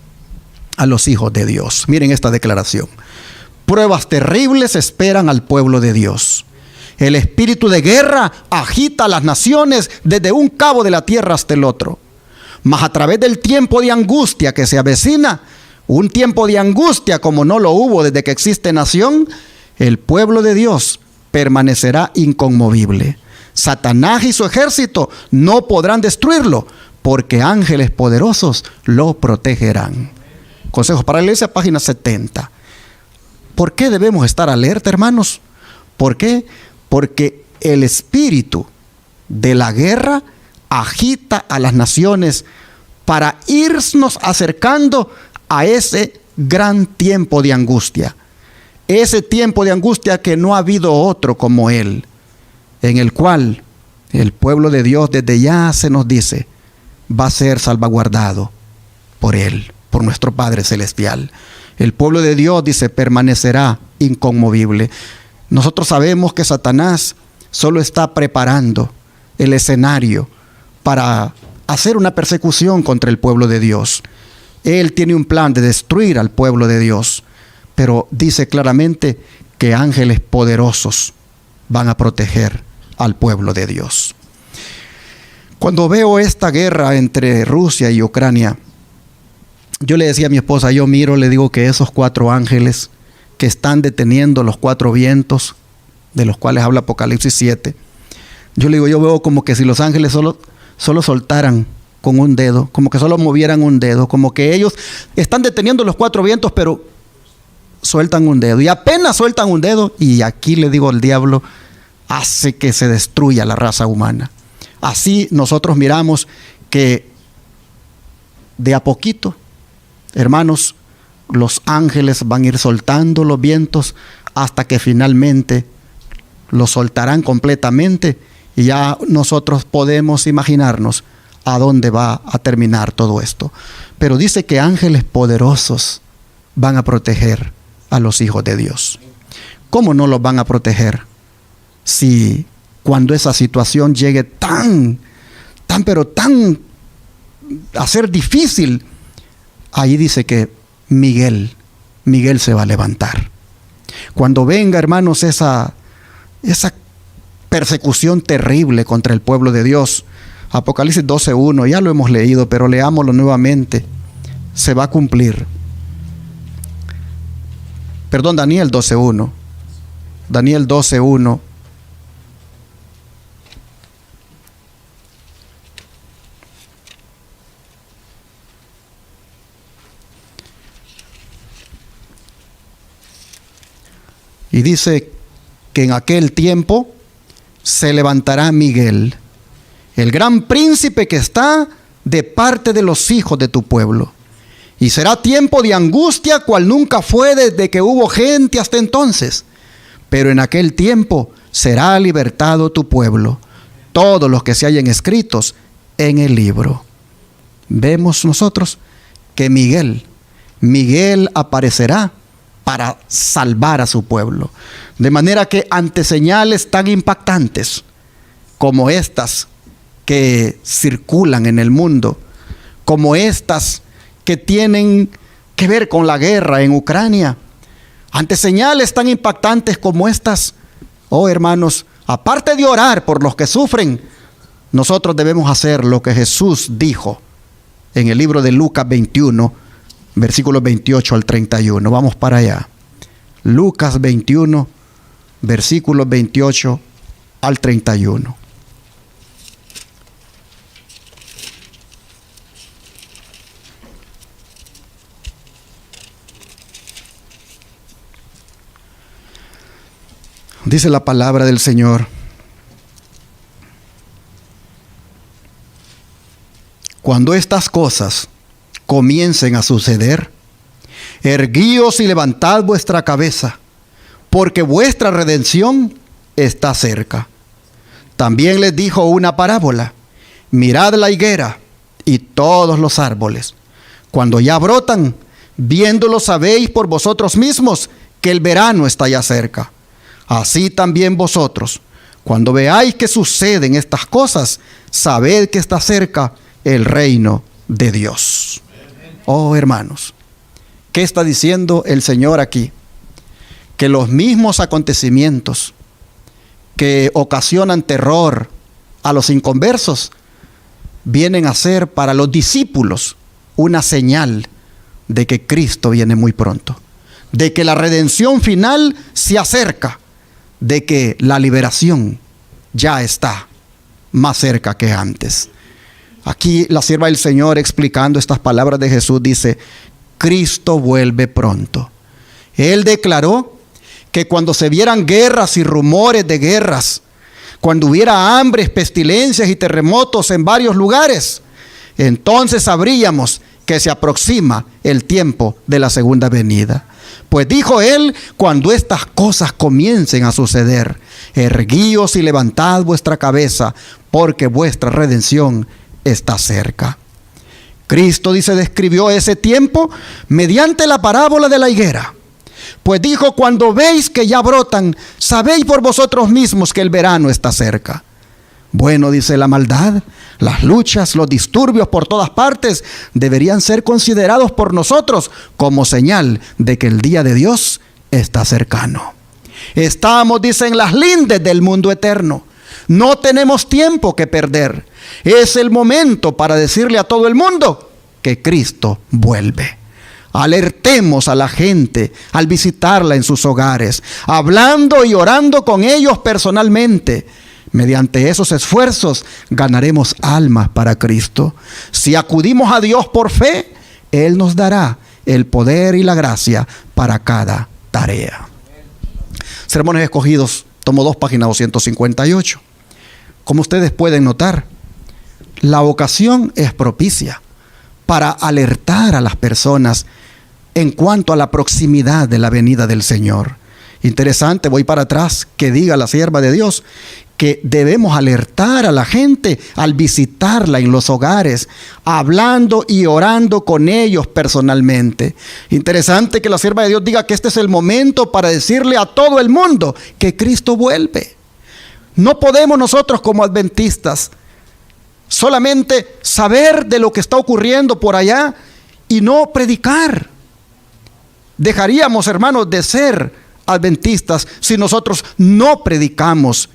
a los hijos de Dios. Miren esta declaración. Pruebas terribles esperan al pueblo de Dios. El espíritu de guerra agita a las naciones desde un cabo de la tierra hasta el otro. Mas a través del tiempo de angustia que se avecina, un tiempo de angustia como no lo hubo desde que existe nación, el pueblo de Dios permanecerá inconmovible. Satanás y su ejército no podrán destruirlo, porque ángeles poderosos lo protegerán. Consejos para la Iglesia, página 70. ¿Por qué debemos estar alerta, hermanos? ¿Por qué? Porque el espíritu de la guerra agita a las naciones para irnos acercando a ese gran tiempo de angustia. Ese tiempo de angustia que no ha habido otro como él, en el cual el pueblo de Dios desde ya se nos dice, va a ser salvaguardado por él, por nuestro Padre Celestial. El pueblo de Dios, dice, permanecerá inconmovible. Nosotros sabemos que Satanás solo está preparando el escenario para hacer una persecución contra el pueblo de Dios. Él tiene un plan de destruir al pueblo de Dios, pero dice claramente que ángeles poderosos van a proteger al pueblo de Dios. Cuando veo esta guerra entre Rusia y Ucrania, yo le decía a mi esposa, yo miro, le digo que esos 4 ángeles que están deteniendo los 4 vientos, de los cuales habla Apocalipsis 7, yo le digo, yo veo como que si los ángeles solo soltaran con un dedo, como que solo movieran un dedo, como que ellos están deteniendo los 4 vientos, pero sueltan un dedo, y apenas sueltan un dedo, y aquí le digo, el diablo hace que se destruya la raza humana. Así nosotros miramos que de a poquito, hermanos, los ángeles van a ir soltando los vientos hasta que finalmente los soltarán completamente, y ya nosotros podemos imaginarnos a dónde va a terminar todo esto. Pero dice que ángeles poderosos van a proteger a los hijos de Dios. ¿Cómo no los van a proteger si cuando esa situación llegue tan a ser difícil, ahí dice que Miguel se va a levantar? Cuando venga, hermanos, esa persecución terrible contra el pueblo de Dios, Apocalipsis 12:1, ya lo hemos leído, pero leámoslo nuevamente, se va a cumplir. Perdón, Daniel 12:1. Daniel 12:1. Y dice que en aquel tiempo se levantará Miguel, el gran príncipe que está de parte de los hijos de tu pueblo. Y será tiempo de angustia cual nunca fue desde que hubo gente hasta entonces. Pero en aquel tiempo será libertado tu pueblo, todos los que se hayan escritos en el libro. Vemos nosotros que Miguel aparecerá para salvar a su pueblo. De manera que ante señales tan impactantes como estas que circulan en el mundo, como estas que tienen que ver con la guerra en Ucrania, ante señales tan impactantes como estas, oh hermanos, aparte de orar por los que sufren, nosotros debemos hacer lo que Jesús dijo en el libro de Lucas 21, versículos 28 al 31. Vamos para allá. Lucas 21, versículos 28 al 31. Dice la palabra del Señor: cuando estas cosas comiencen a suceder, erguíos y levantad vuestra cabeza, porque vuestra redención está cerca. También les dijo una parábola: mirad la higuera y todos los árboles. Cuando ya brotan, viéndolo sabéis por vosotros mismos que el verano está ya cerca. Así también vosotros, cuando veáis que suceden estas cosas, sabed que está cerca el reino de Dios. Oh hermanos, ¿qué está diciendo el Señor aquí? Que los mismos acontecimientos que ocasionan terror a los inconversos, vienen a ser para los discípulos una señal de que Cristo viene muy pronto, de que la redención final se acerca, de que la liberación ya está más cerca que antes. Aquí la sierva del Señor, explicando estas palabras de Jesús, dice: Cristo vuelve pronto. Él declaró que cuando se vieran guerras y rumores de guerras, cuando hubiera hambres, pestilencias y terremotos en varios lugares, entonces sabríamos que se aproxima el tiempo de la segunda venida. Pues dijo él: cuando estas cosas comiencen a suceder, erguíos y levantad vuestra cabeza, porque vuestra redención está cerca. Cristo, dice, describió ese tiempo mediante la parábola de la higuera. Pues dijo: cuando veis que ya brotan, sabéis por vosotros mismos que el verano está cerca. Bueno, dice, la maldad, las luchas, los disturbios por todas partes deberían ser considerados por nosotros como señal de que el día de Dios está cercano. Estamos, dice, en las lindes del mundo eterno. No tenemos tiempo que perder. Es el momento para decirle a todo el mundo que Cristo vuelve. Alertemos a la gente al visitarla en sus hogares, hablando y orando con ellos personalmente. Mediante esos esfuerzos ganaremos almas para Cristo. Si acudimos a Dios por fe, Él nos dará el poder y la gracia para cada tarea. Sermones Escogidos, tomo 2, página 258. Como ustedes pueden notar, la ocasión es propicia para alertar a las personas en cuanto a la proximidad de la venida del Señor. Interesante, voy para atrás, que diga la sierva de Dios que debemos alertar a la gente al visitarla en los hogares, hablando y orando con ellos personalmente. Interesante que la sierva de Dios diga que este es el momento para decirle a todo el mundo que Cristo vuelve. No podemos nosotros como adventistas solamente saber de lo que está ocurriendo por allá y no predicar. Dejaríamos, hermanos, de ser adventistas si nosotros no predicamos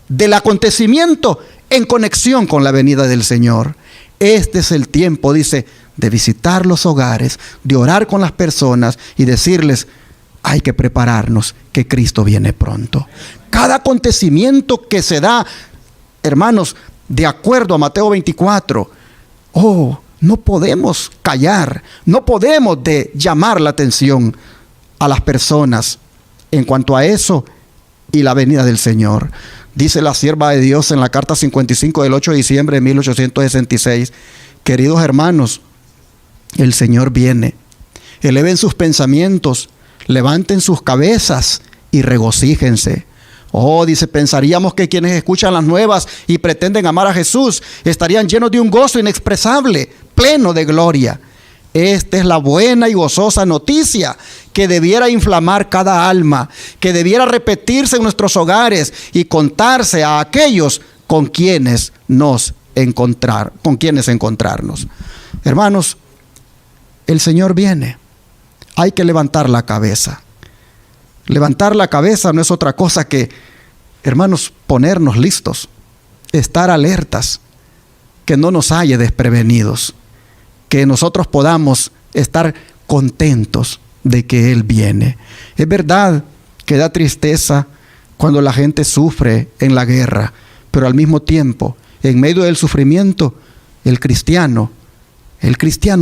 del acontecimiento en conexión con la venida del Señor. Este es el tiempo, dice, de visitar los hogares, de orar con las personas y decirles: hay que prepararnos, que Cristo viene pronto. Cada acontecimiento que se da, hermanos, de acuerdo a Mateo 24, no podemos callar, no podemos llamar la atención a las personas en cuanto a eso y la venida del Señor. Dice la sierva de Dios en la carta 55 del 8 de diciembre de 1866, queridos hermanos, el Señor viene. Eleven sus pensamientos, levanten sus cabezas y regocíjense. Dice, pensaríamos que quienes escuchan las nuevas y pretenden amar a Jesús estarían llenos de un gozo inexpresable, pleno de gloria. Esta es la buena y gozosa noticia que debiera inflamar cada alma, que debiera repetirse en nuestros hogares y contarse a aquellos con quienes encontrarnos. Hermanos, el Señor viene. Hay que levantar la cabeza. Levantar la cabeza no es otra cosa que, hermanos, ponernos listos, estar alertas, que no nos halle desprevenidos, que nosotros podamos estar contentos de que Él viene. Es verdad que da tristeza cuando la gente sufre en la guerra, pero al mismo tiempo, en medio del sufrimiento, el cristiano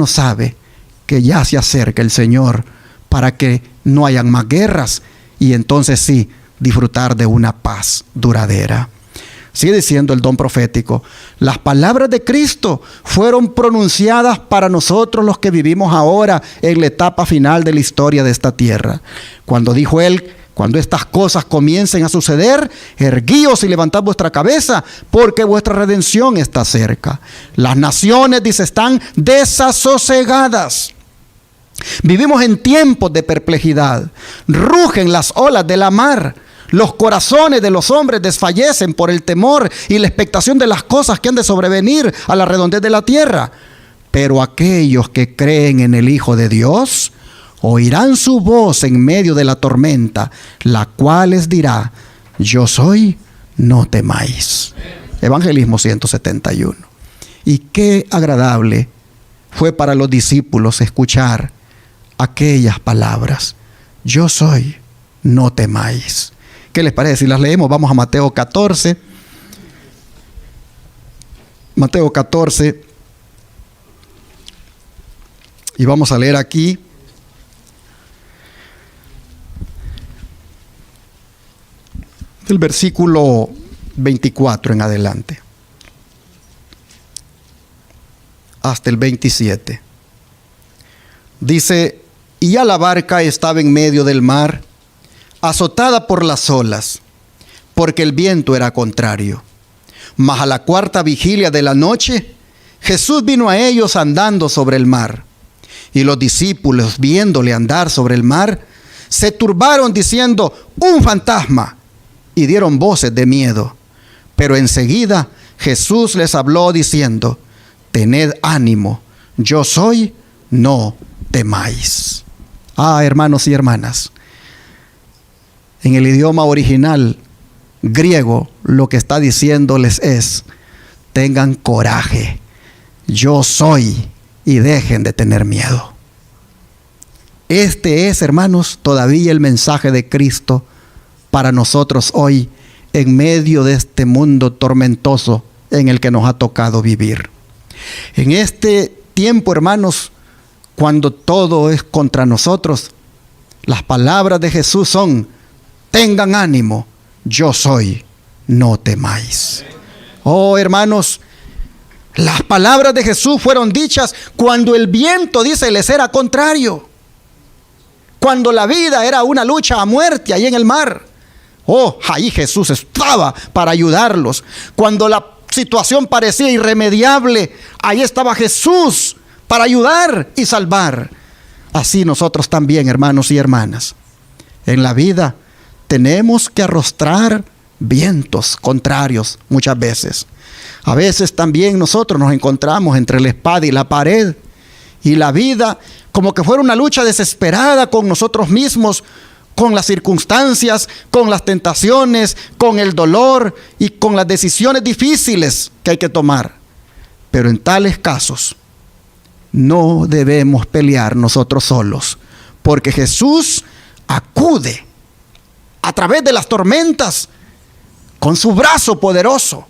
sabe que ya se acerca el Señor para que no hayan más guerras y entonces sí, disfrutar de una paz duradera. Sigue diciendo el don profético: las palabras de Cristo fueron pronunciadas para nosotros los que vivimos ahora en la etapa final de la historia de esta tierra. Cuando dijo Él: cuando estas cosas comiencen a suceder, erguíos y levantad vuestra cabeza, porque vuestra redención está cerca. Las naciones, dice, están desasosegadas. Vivimos en tiempos de perplejidad. Rugen las olas de la mar. Los corazones de los hombres desfallecen por el temor y la expectación de las cosas que han de sobrevenir a la redondez de la tierra. Pero aquellos que creen en el Hijo de Dios oirán su voz en medio de la tormenta, la cual les dirá: yo soy, no temáis. Evangelismo 171. Y qué agradable fue para los discípulos escuchar aquellas palabras. Yo soy, no temáis. ¿Qué les parece si las leemos? Vamos a Mateo 14. Mateo 14. Y vamos a leer aquí el versículo 24 en adelante, hasta el 27. Dice: y ya la barca estaba en medio del mar, azotada por las olas, porque el viento era contrario. Mas a la cuarta vigilia de la noche, Jesús vino a ellos andando sobre el mar. Y los discípulos, viéndole andar sobre el mar, se turbaron diciendo: un fantasma, y dieron voces de miedo. Pero enseguida Jesús les habló diciendo: tened ánimo, yo soy, no temáis. Hermanos y hermanas, en el idioma original griego lo que está diciéndoles es: tengan coraje, yo soy, y dejen de tener miedo. Este es, hermanos, todavía el mensaje de Cristo para nosotros hoy, en medio de este mundo tormentoso en el que nos ha tocado vivir. En este tiempo, hermanos, cuando todo es contra nosotros, las palabras de Jesús son: tengan ánimo, yo soy, no temáis. Hermanos, las palabras de Jesús fueron dichas cuando el viento, dice, les era contrario. Cuando la vida era una lucha a muerte ahí en el mar. Ahí Jesús estaba para ayudarlos. Cuando la situación parecía irremediable, ahí estaba Jesús para ayudar y salvar. Así nosotros también, hermanos y hermanas, en la vida tenemos que arrostrar vientos contrarios muchas veces. A veces también nosotros nos encontramos entre la espada y la pared, y la vida como que fuera una lucha desesperada con nosotros mismos, con las circunstancias, con las tentaciones, con el dolor y con las decisiones difíciles que hay que tomar. Pero en tales casos no debemos pelear nosotros solos, porque Jesús acude a través de las tormentas con su brazo poderoso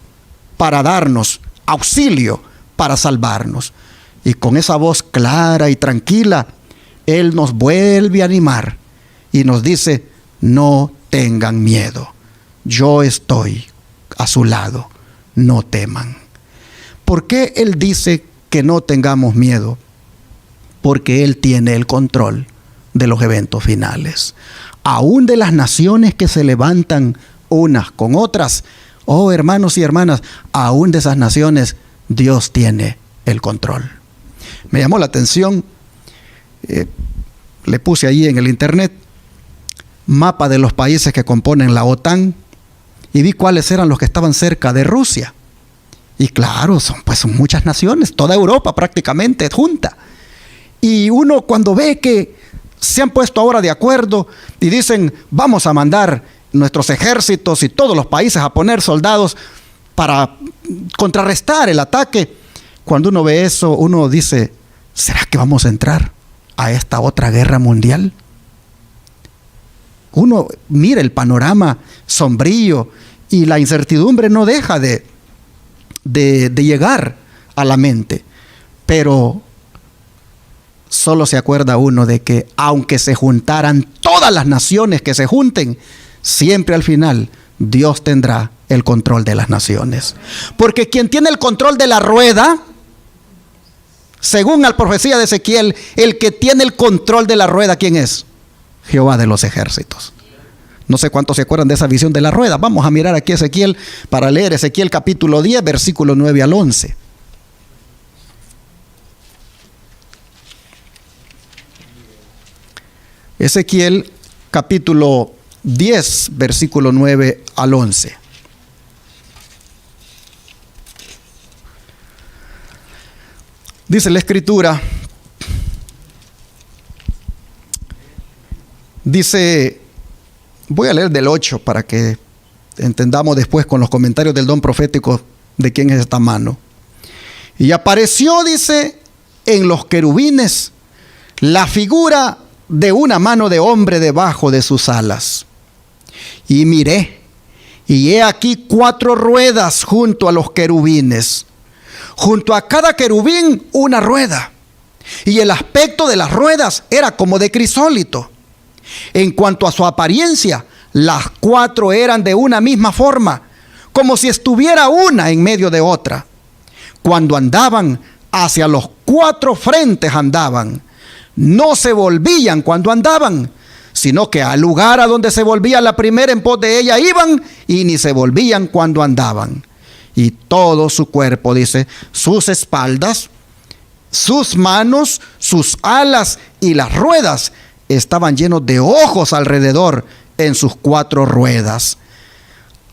para darnos auxilio, para salvarnos. Y con esa voz clara y tranquila, Él nos vuelve a animar y nos dice: no tengan miedo, yo estoy a su lado, no teman. ¿Por qué Él dice que no tengamos miedo? Porque Él tiene el control de los eventos finales. Aún de las naciones que se levantan unas con otras, hermanos y hermanas, aún de esas naciones Dios tiene el control. Me llamó la atención, le puse allí en el internet mapa de los países que componen la OTAN y vi cuáles eran los que estaban cerca de Rusia. Y claro, son muchas naciones, toda Europa prácticamente junta. Y uno cuando ve que se han puesto ahora de acuerdo y dicen: vamos a mandar nuestros ejércitos y todos los países a poner soldados para contrarrestar el ataque. Cuando uno ve eso, uno dice: ¿será que vamos a entrar a esta otra guerra mundial? Uno mira el panorama sombrío y la incertidumbre no deja de llegar a la mente. Pero solo se acuerda uno de que aunque se juntaran todas las naciones que se junten, siempre al final Dios tendrá el control de las naciones. Porque quien tiene el control de la rueda, según la profecía de Ezequiel, el que tiene el control de la rueda, ¿quién es? Jehová de los ejércitos. No sé cuántos se acuerdan de esa visión de la rueda. Vamos a mirar aquí Ezequiel para leer Ezequiel capítulo 10, versículo 9 al 11. Ezequiel capítulo 10, versículo 9 al 11. Dice la escritura, voy a leer del 8 para que entendamos después con los comentarios del don profético de quién es esta mano. Y apareció, dice, en los querubines la figura de una mano de hombre debajo de sus alas. Y miré, y he aquí 4 ruedas junto a los querubines. Junto a cada querubín una rueda. Y el aspecto de las ruedas era como de crisólito. En cuanto a su apariencia, las 4 eran de una misma forma, como si estuviera una en medio de otra. Cuando andaban, hacia los 4 frentes andaban. No se volvían cuando andaban, sino que al lugar a donde se volvía la primera en pos de ella iban, y ni se volvían cuando andaban. Y todo su cuerpo, dice, sus espaldas, sus manos, sus alas y las ruedas estaban llenos de ojos alrededor en sus 4 ruedas.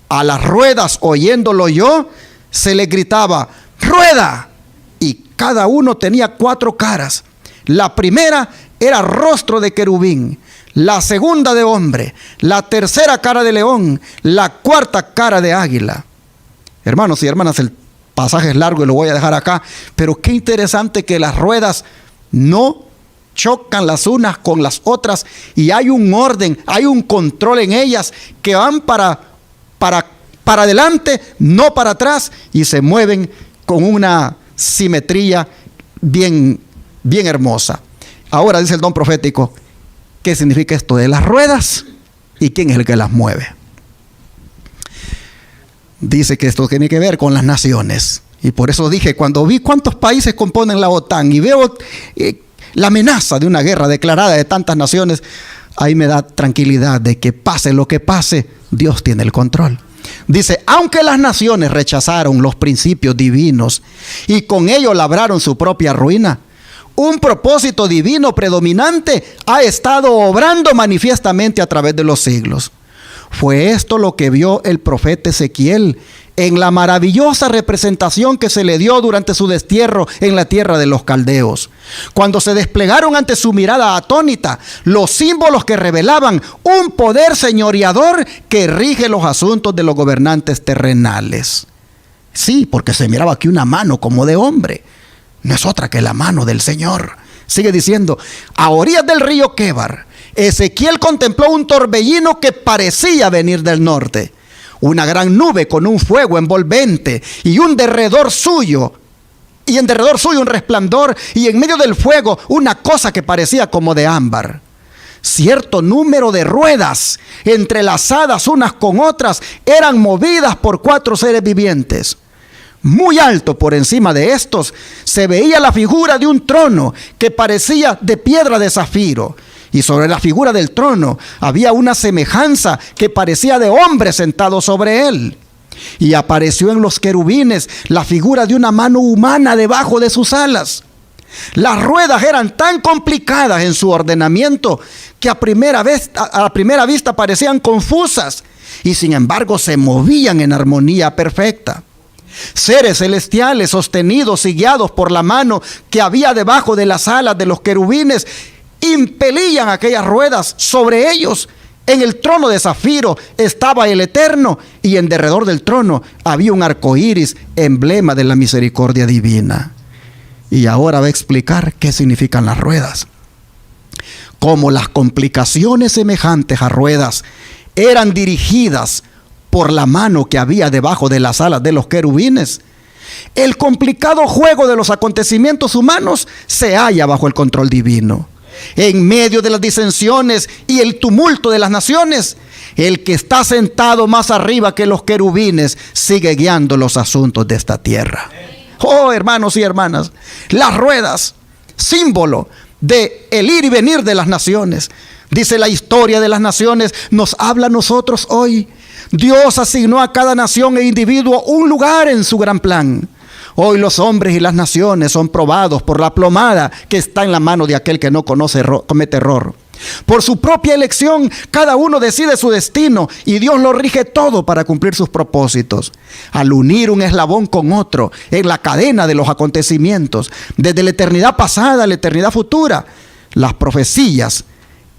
A las ruedas, oyéndolo yo, se le gritaba, ¡rueda! Y cada uno tenía 4 caras. La primera era rostro de querubín, la segunda de hombre, la tercera cara de león, la cuarta cara de águila. Hermanos y hermanas, el pasaje es largo y lo voy a dejar acá, pero qué interesante que las ruedas no chocan las unas con las otras y hay un orden, hay un control en ellas que van para adelante, no para atrás, y se mueven con una simetría bien hermosa. Ahora dice el don profético, ¿qué significa esto de las ruedas? ¿Y quién es el que las mueve? Dice que esto tiene que ver con las naciones. Y por eso dije, cuando vi cuántos países componen la OTAN y veo la amenaza de una guerra declarada de tantas naciones, ahí me da tranquilidad de que pase lo que pase, Dios tiene el control. Dice, aunque las naciones rechazaron los principios divinos y con ello labraron su propia ruina, un propósito divino predominante ha estado obrando manifiestamente a través de los siglos. Fue esto lo que vio el profeta Ezequiel en la maravillosa representación que se le dio durante su destierro en la tierra de los caldeos. Cuando se desplegaron ante su mirada atónita los símbolos que revelaban un poder señoreador que rige los asuntos de los gobernantes terrenales. Sí, porque se miraba aquí una mano como de hombre. No es otra que la mano del Señor. Sigue diciendo, a orillas del río Quebar, Ezequiel contempló un torbellino que parecía venir del norte. Una gran nube con un fuego envolvente y un derredor suyo. Y en derredor suyo un resplandor y en medio del fuego una cosa que parecía como de ámbar. Cierto número de ruedas entrelazadas unas con otras eran movidas por 4 seres vivientes. Muy alto por encima de estos se veía la figura de un trono que parecía de piedra de zafiro. Y sobre la figura del trono había una semejanza que parecía de hombre sentado sobre él. Y apareció en los querubines la figura de una mano humana debajo de sus alas. Las ruedas eran tan complicadas en su ordenamiento que a primera vista parecían confusas y sin embargo se movían en armonía perfecta. Seres celestiales sostenidos y guiados por la mano que había debajo de las alas de los querubines impelían aquellas ruedas sobre ellos. En el trono de zafiro estaba el Eterno y en derredor del trono había un arco iris, emblema de la misericordia divina. Y ahora va a explicar qué significan las ruedas. Como las complicaciones semejantes a ruedas eran dirigidas por la mano que había debajo de las alas de los querubines, el complicado juego de los acontecimientos humanos se halla bajo el control divino. En medio de las disensiones y el tumulto de las naciones, el que está sentado más arriba que los querubines sigue guiando los asuntos de esta tierra. Oh, hermanos y hermanas, las ruedas, símbolo de el ir y venir de las naciones. Dice la historia de las naciones, nos habla a nosotros hoy. Dios asignó a cada nación e individuo un lugar en su gran plan. Hoy los hombres y las naciones son probados por la plomada que está en la mano de aquel que no comete error. Por su propia elección, cada uno decide su destino y Dios lo rige todo para cumplir sus propósitos. Al unir un eslabón con otro en la cadena de los acontecimientos, desde la eternidad pasada a la eternidad futura, las profecías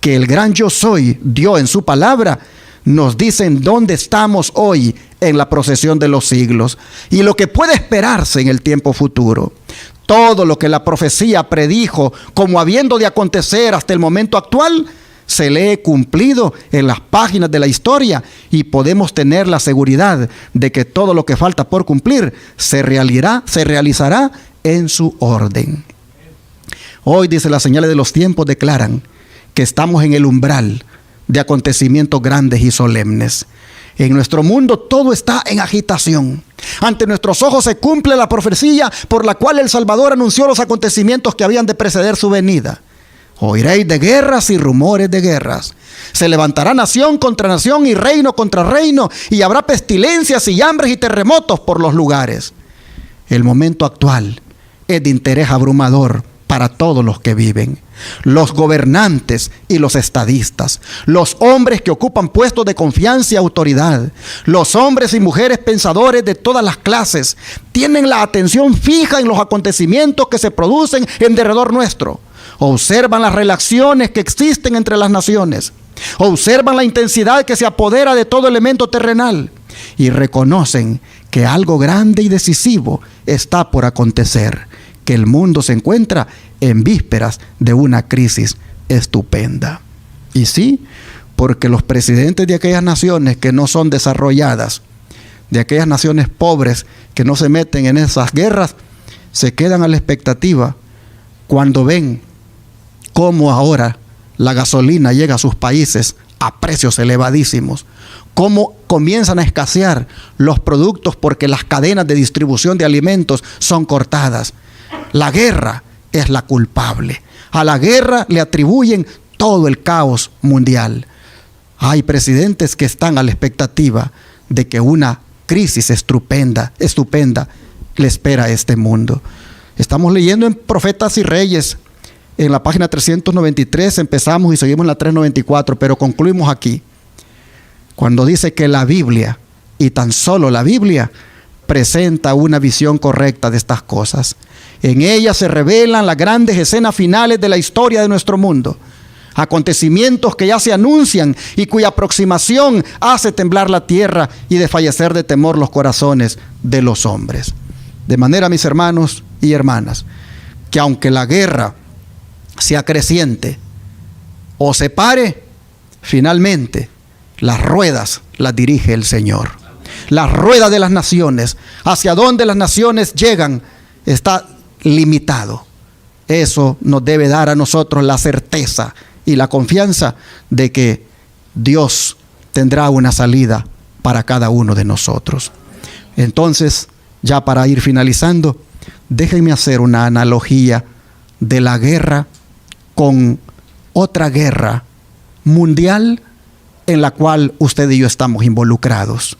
que el gran Yo Soy dio en su palabra, nos dicen dónde estamos hoy en la procesión de los siglos y lo que puede esperarse en el tiempo futuro. Todo lo que la profecía predijo como habiendo de acontecer hasta el momento actual, se lee cumplido en las páginas de la historia y podemos tener la seguridad de que todo lo que falta por cumplir se realizará en su orden. Hoy, dice, las señales de los tiempos declaran que estamos en el umbral de acontecimientos grandes y solemnes. En nuestro mundo todo está en agitación. Ante nuestros ojos se cumple la profecía por la cual el Salvador anunció los acontecimientos que habían de preceder su venida. Oiréis de guerras y rumores de guerras. Se levantará nación contra nación y reino contra reino, y habrá pestilencias y hambres y terremotos por los lugares. El momento actual es de interés abrumador para todos los que viven. Los gobernantes y los estadistas, los hombres que ocupan puestos de confianza y autoridad, los hombres y mujeres pensadores de todas las clases, tienen la atención fija en los acontecimientos que se producen en derredor nuestro. Observan las relaciones que existen entre las naciones, observan la intensidad que se apodera de todo elemento terrenal y reconocen que algo grande y decisivo está por acontecer, que el mundo se encuentra en vísperas de una crisis estupenda. Y sí, porque los presidentes de aquellas naciones que no son desarrolladas, de aquellas naciones pobres que no se meten en esas guerras, se quedan a la expectativa cuando ven cómo ahora la gasolina llega a sus países a precios elevadísimos, cómo comienzan a escasear los productos porque las cadenas de distribución de alimentos son cortadas. La guerra es la culpable. A la guerra le atribuyen todo el caos mundial. Hay presidentes que están a la expectativa de que una crisis estupenda le espera a este mundo. Estamos leyendo en Profetas y Reyes, en la página 393 empezamos y seguimos en la 394, pero concluimos aquí, cuando dice que la Biblia, y tan solo la Biblia, presenta una visión correcta de estas cosas. En ella se revelan las grandes escenas finales de la historia de nuestro mundo, acontecimientos que ya se anuncian y cuya aproximación hace temblar la tierra y desfallecer de temor los corazones de los hombres. De manera, mis hermanos y hermanas, que aunque la guerra sea creciente o se pare, finalmente las ruedas las dirige el Señor. Las ruedas de las naciones, hacia donde las naciones llegan, está limitado. Eso nos debe dar a nosotros la certeza y la confianza de que Dios tendrá una salida para cada uno de nosotros. Entonces, ya para ir finalizando, déjenme hacer una analogía de la guerra con otra guerra mundial en la cual usted y yo estamos involucrados.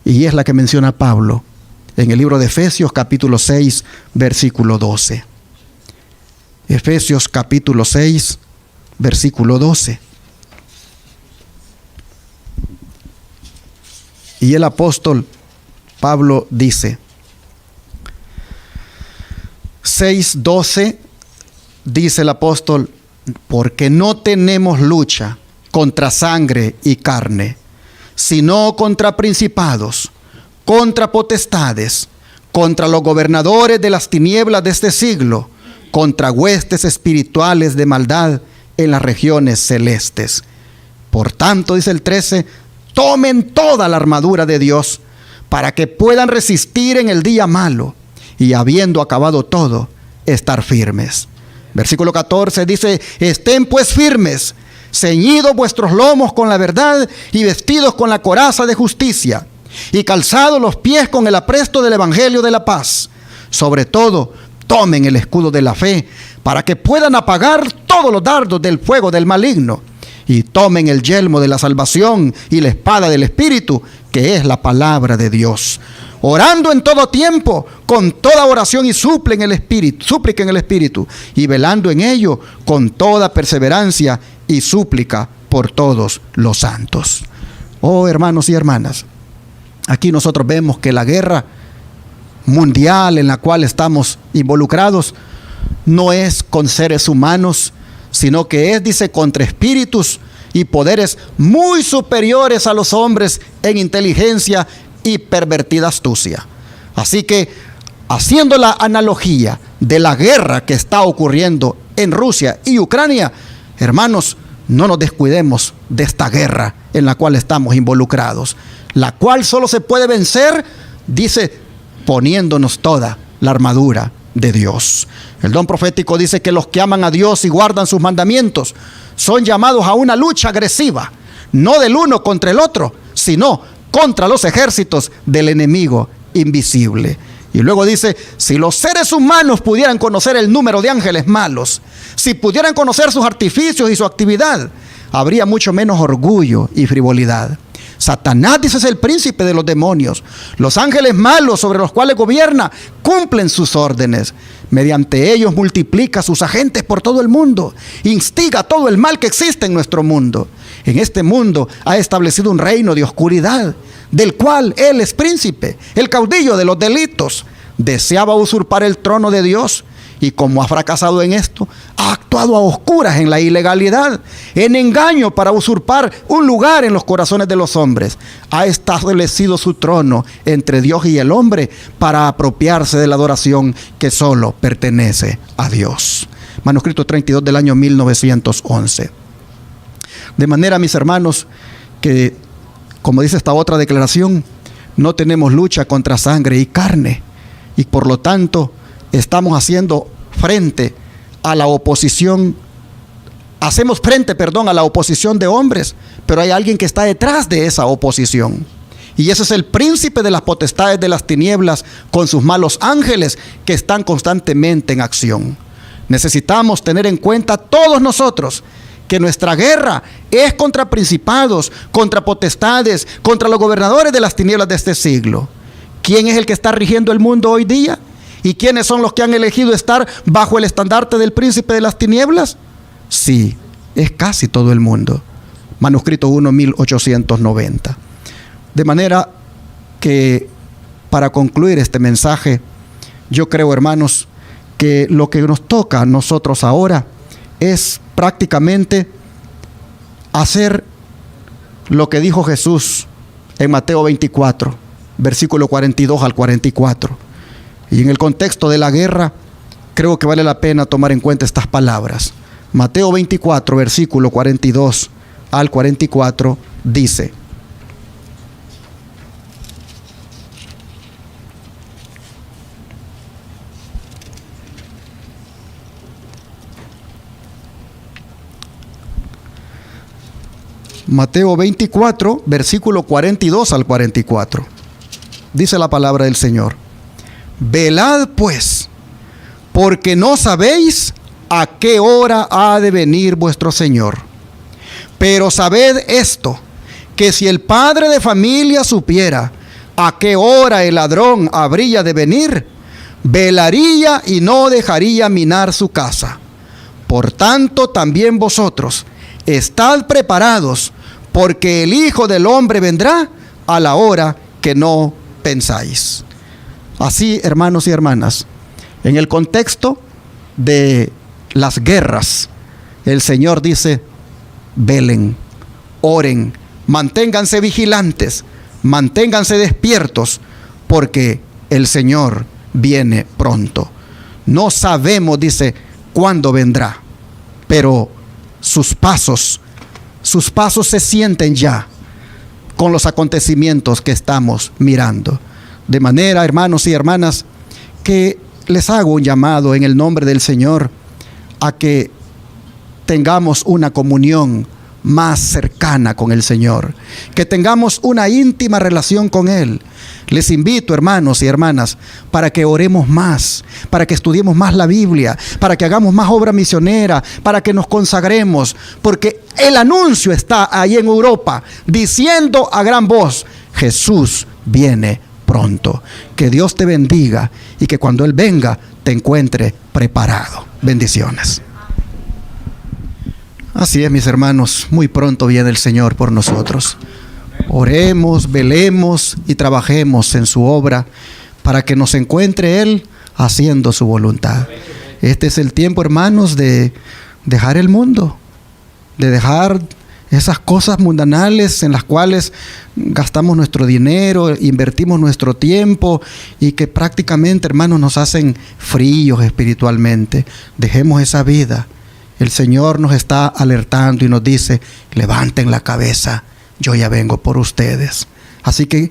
Y es la que menciona Pablo en el libro de Efesios capítulo 6, versículo 12. Efesios capítulo 6, versículo 12. Y el apóstol Pablo dice, 6:12, dice el apóstol, porque no tenemos lucha contra sangre y carne, sino contra principados, contra potestades, contra los gobernadores de las tinieblas de este siglo, contra huestes espirituales de maldad en las regiones celestes. Por tanto, dice el 13, tomen toda la armadura de Dios para que puedan resistir en el día malo y, habiendo acabado todo, estar firmes. Versículo 14 dice, estén pues firmes, ceñidos vuestros lomos con la verdad y vestidos con la coraza de justicia y calzados los pies con el apresto del evangelio de la paz. Sobre todo, tomen el escudo de la fe para que puedan apagar todos los dardos del fuego del maligno, y tomen el yelmo de la salvación y la espada del Espíritu, que es la palabra de Dios, orando en todo tiempo con toda oración y súplica en el Espíritu, y velando en ello con toda perseverancia y súplica por todos los santos. Oh, hermanos y hermanas, aquí nosotros vemos que la guerra mundial en la cual estamos involucrados no es con seres humanos, sino que es, dice, contra espíritus y poderes muy superiores a los hombres en inteligencia y pervertida astucia. Así que, haciendo la analogía de la guerra que está ocurriendo en Rusia y Ucrania, hermanos, no nos descuidemos de esta guerra en la cual estamos involucrados, la cual solo se puede vencer, dice, poniéndonos toda la armadura de Dios. El don profético dice que los que aman a Dios y guardan sus mandamientos son llamados a una lucha agresiva, no del uno contra el otro, sino contra los ejércitos del enemigo invisible. Y luego dice, si los seres humanos pudieran conocer el número de ángeles malos, si pudieran conocer sus artificios y su actividad, habría mucho menos orgullo y frivolidad. Satanás, dice, es el príncipe de los demonios. Los ángeles malos sobre los cuales gobierna cumplen sus órdenes. Mediante ellos multiplica sus agentes por todo el mundo, instiga todo el mal que existe en nuestro mundo. En este mundo ha establecido un reino de oscuridad, del cual él es príncipe, el caudillo de los delitos. Deseaba usurpar el trono de Dios, y como ha fracasado en esto, ha actuado a oscuras en la ilegalidad, en engaño para usurpar un lugar en los corazones de los hombres. Ha establecido su trono entre Dios y el hombre para apropiarse de la adoración que solo pertenece a Dios. Manuscrito 32 del año 1911. De manera, mis hermanos, que, como dice esta otra declaración, no tenemos lucha contra sangre y carne, y por lo tanto estamos haciendo frente a la oposición, hacemos frente, a la oposición de hombres, pero hay alguien que está detrás de esa oposición. Y ese es el príncipe de las potestades de las tinieblas con sus malos ángeles que están constantemente en acción. Necesitamos tener en cuenta todos nosotros que nuestra guerra es contra principados, contra potestades, contra los gobernadores de las tinieblas de este siglo. ¿Quién es el que está rigiendo el mundo hoy día? ¿Y quiénes son los que han elegido estar bajo el estandarte del príncipe de las tinieblas? Sí, es casi todo el mundo. Manuscrito 1, 1890. De manera que, para concluir este mensaje, yo creo, hermanos, que lo que nos toca a nosotros ahora es prácticamente hacer lo que dijo Jesús en Mateo 24, versículo 42 al 44. Y en el contexto de la guerra, creo que vale la pena tomar en cuenta estas palabras. Mateo 24, versículo 42 al 44, dice: Mateo 24, versículo 42 al 44. Dice la palabra del Señor: velad pues, porque no sabéis a qué hora ha de venir vuestro Señor. Pero sabed esto, que si el padre de familia supiera a qué hora el ladrón habría de venir, velaría y no dejaría minar su casa. Por tanto, también vosotros estad preparados, porque el Hijo del Hombre vendrá a la hora que no pensáis. Así, hermanos y hermanas, en el contexto de las guerras, el Señor dice: velen, oren, manténganse vigilantes, manténganse despiertos, porque el Señor viene pronto. No sabemos, dice, cuándo vendrá, pero sus pasos se sienten ya con los acontecimientos que estamos mirando. De manera, hermanos y hermanas, que les hago un llamado en el nombre del Señor a que tengamos una comunión más cercana con el Señor, que tengamos una íntima relación con Él. Les invito, hermanos y hermanas, para que oremos más, para que estudiemos más la Biblia, para que hagamos más obra misionera, para que nos consagremos, porque el anuncio está ahí en Europa, diciendo a gran voz: Jesús viene pronto. Que Dios te bendiga y que cuando Él venga te encuentre preparado. Bendiciones. Así es, mis hermanos, muy pronto viene el Señor por nosotros. Oremos, velemos y trabajemos en su obra para que nos encuentre Él haciendo su voluntad. Este es el tiempo, hermanos, de dejar el mundo, de dejar esas cosas mundanales en las cuales gastamos nuestro dinero, invertimos nuestro tiempo y que prácticamente, hermanos, nos hacen fríos espiritualmente. Dejemos esa vida. El Señor nos está alertando y nos dice: levanten la cabeza, yo ya vengo por ustedes. Así que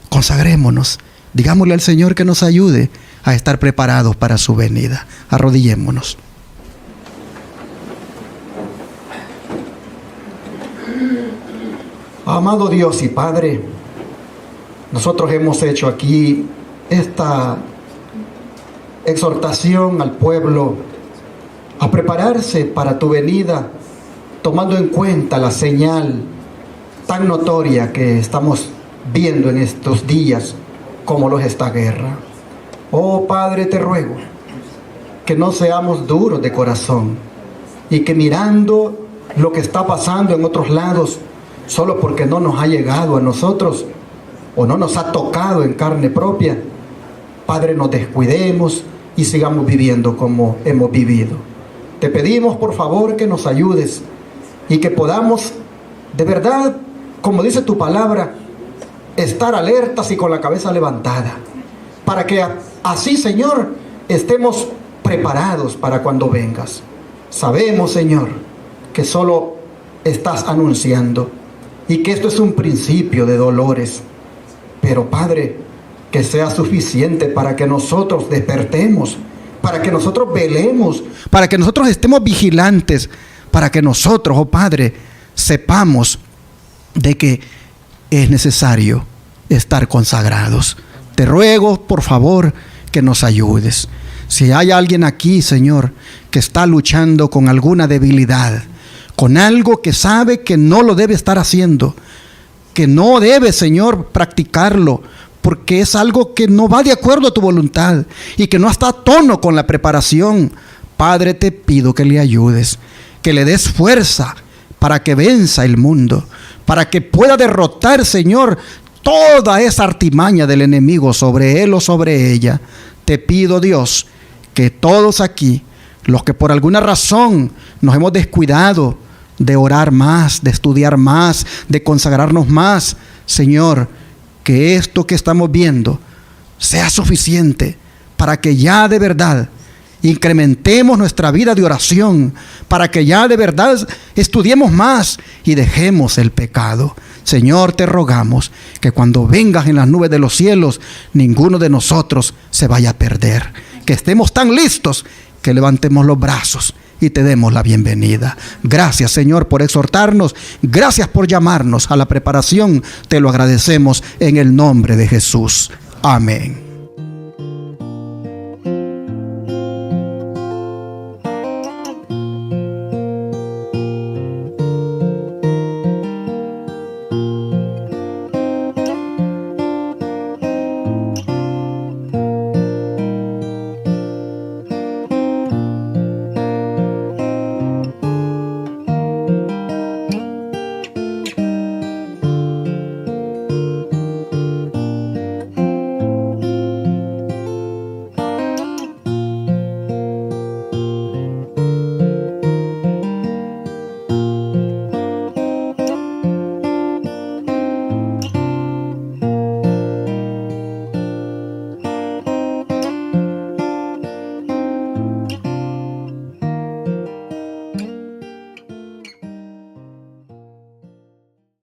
consagrémonos, digámosle al Señor que nos ayude a estar preparados para su venida. Arrodillémonos. Amado Dios y Padre, nosotros hemos hecho aquí esta exhortación al pueblo a prepararse para tu venida, tomando en cuenta la señal tan notoria que estamos viendo en estos días, como lo es esta guerra. Oh Padre, te ruego que no seamos duros de corazón y que mirando lo que está pasando en otros lados, solo porque no nos ha llegado a nosotros o no nos ha tocado en carne propia, Padre, nos descuidemos y sigamos viviendo como hemos vivido. Te pedimos por favor que nos ayudes y que podamos de verdad, como dice tu palabra, estar alertas y con la cabeza levantada, para que así, Señor, estemos preparados para cuando vengas. Sabemos, Señor, que solo estás anunciando y que esto es un principio de dolores, pero Padre, que sea suficiente para que nosotros despertemos, para que nosotros velemos, para que nosotros estemos vigilantes, para que nosotros, oh Padre, sepamos de que es necesario estar consagrados. Te ruego, por favor, que nos ayudes. Si hay alguien aquí, Señor, que está luchando con alguna debilidad, con algo que sabe que no lo debe estar haciendo, que no debe, Señor, practicarlo, porque es algo que no va de acuerdo a tu voluntad y que no está a tono con la preparación, Padre, te pido que le ayudes, que le des fuerza para que venza el mundo, para que pueda derrotar, Señor, toda esa artimaña del enemigo sobre él o sobre ella. Te pido, Dios, que todos aquí, los que por alguna razón nos hemos descuidado de orar más, de estudiar más, de consagrarnos más, Señor, que esto que estamos viendo sea suficiente para que ya de verdad incrementemos nuestra vida de oración, para que ya de verdad estudiemos más y dejemos el pecado. Señor, te rogamos que cuando vengas en las nubes de los cielos, ninguno de nosotros se vaya a perder. Que estemos tan listos que levantemos los brazos y te demos la bienvenida. Gracias, Señor, por exhortarnos. Gracias por llamarnos a la preparación. Te lo agradecemos en el nombre de Jesús. Amén.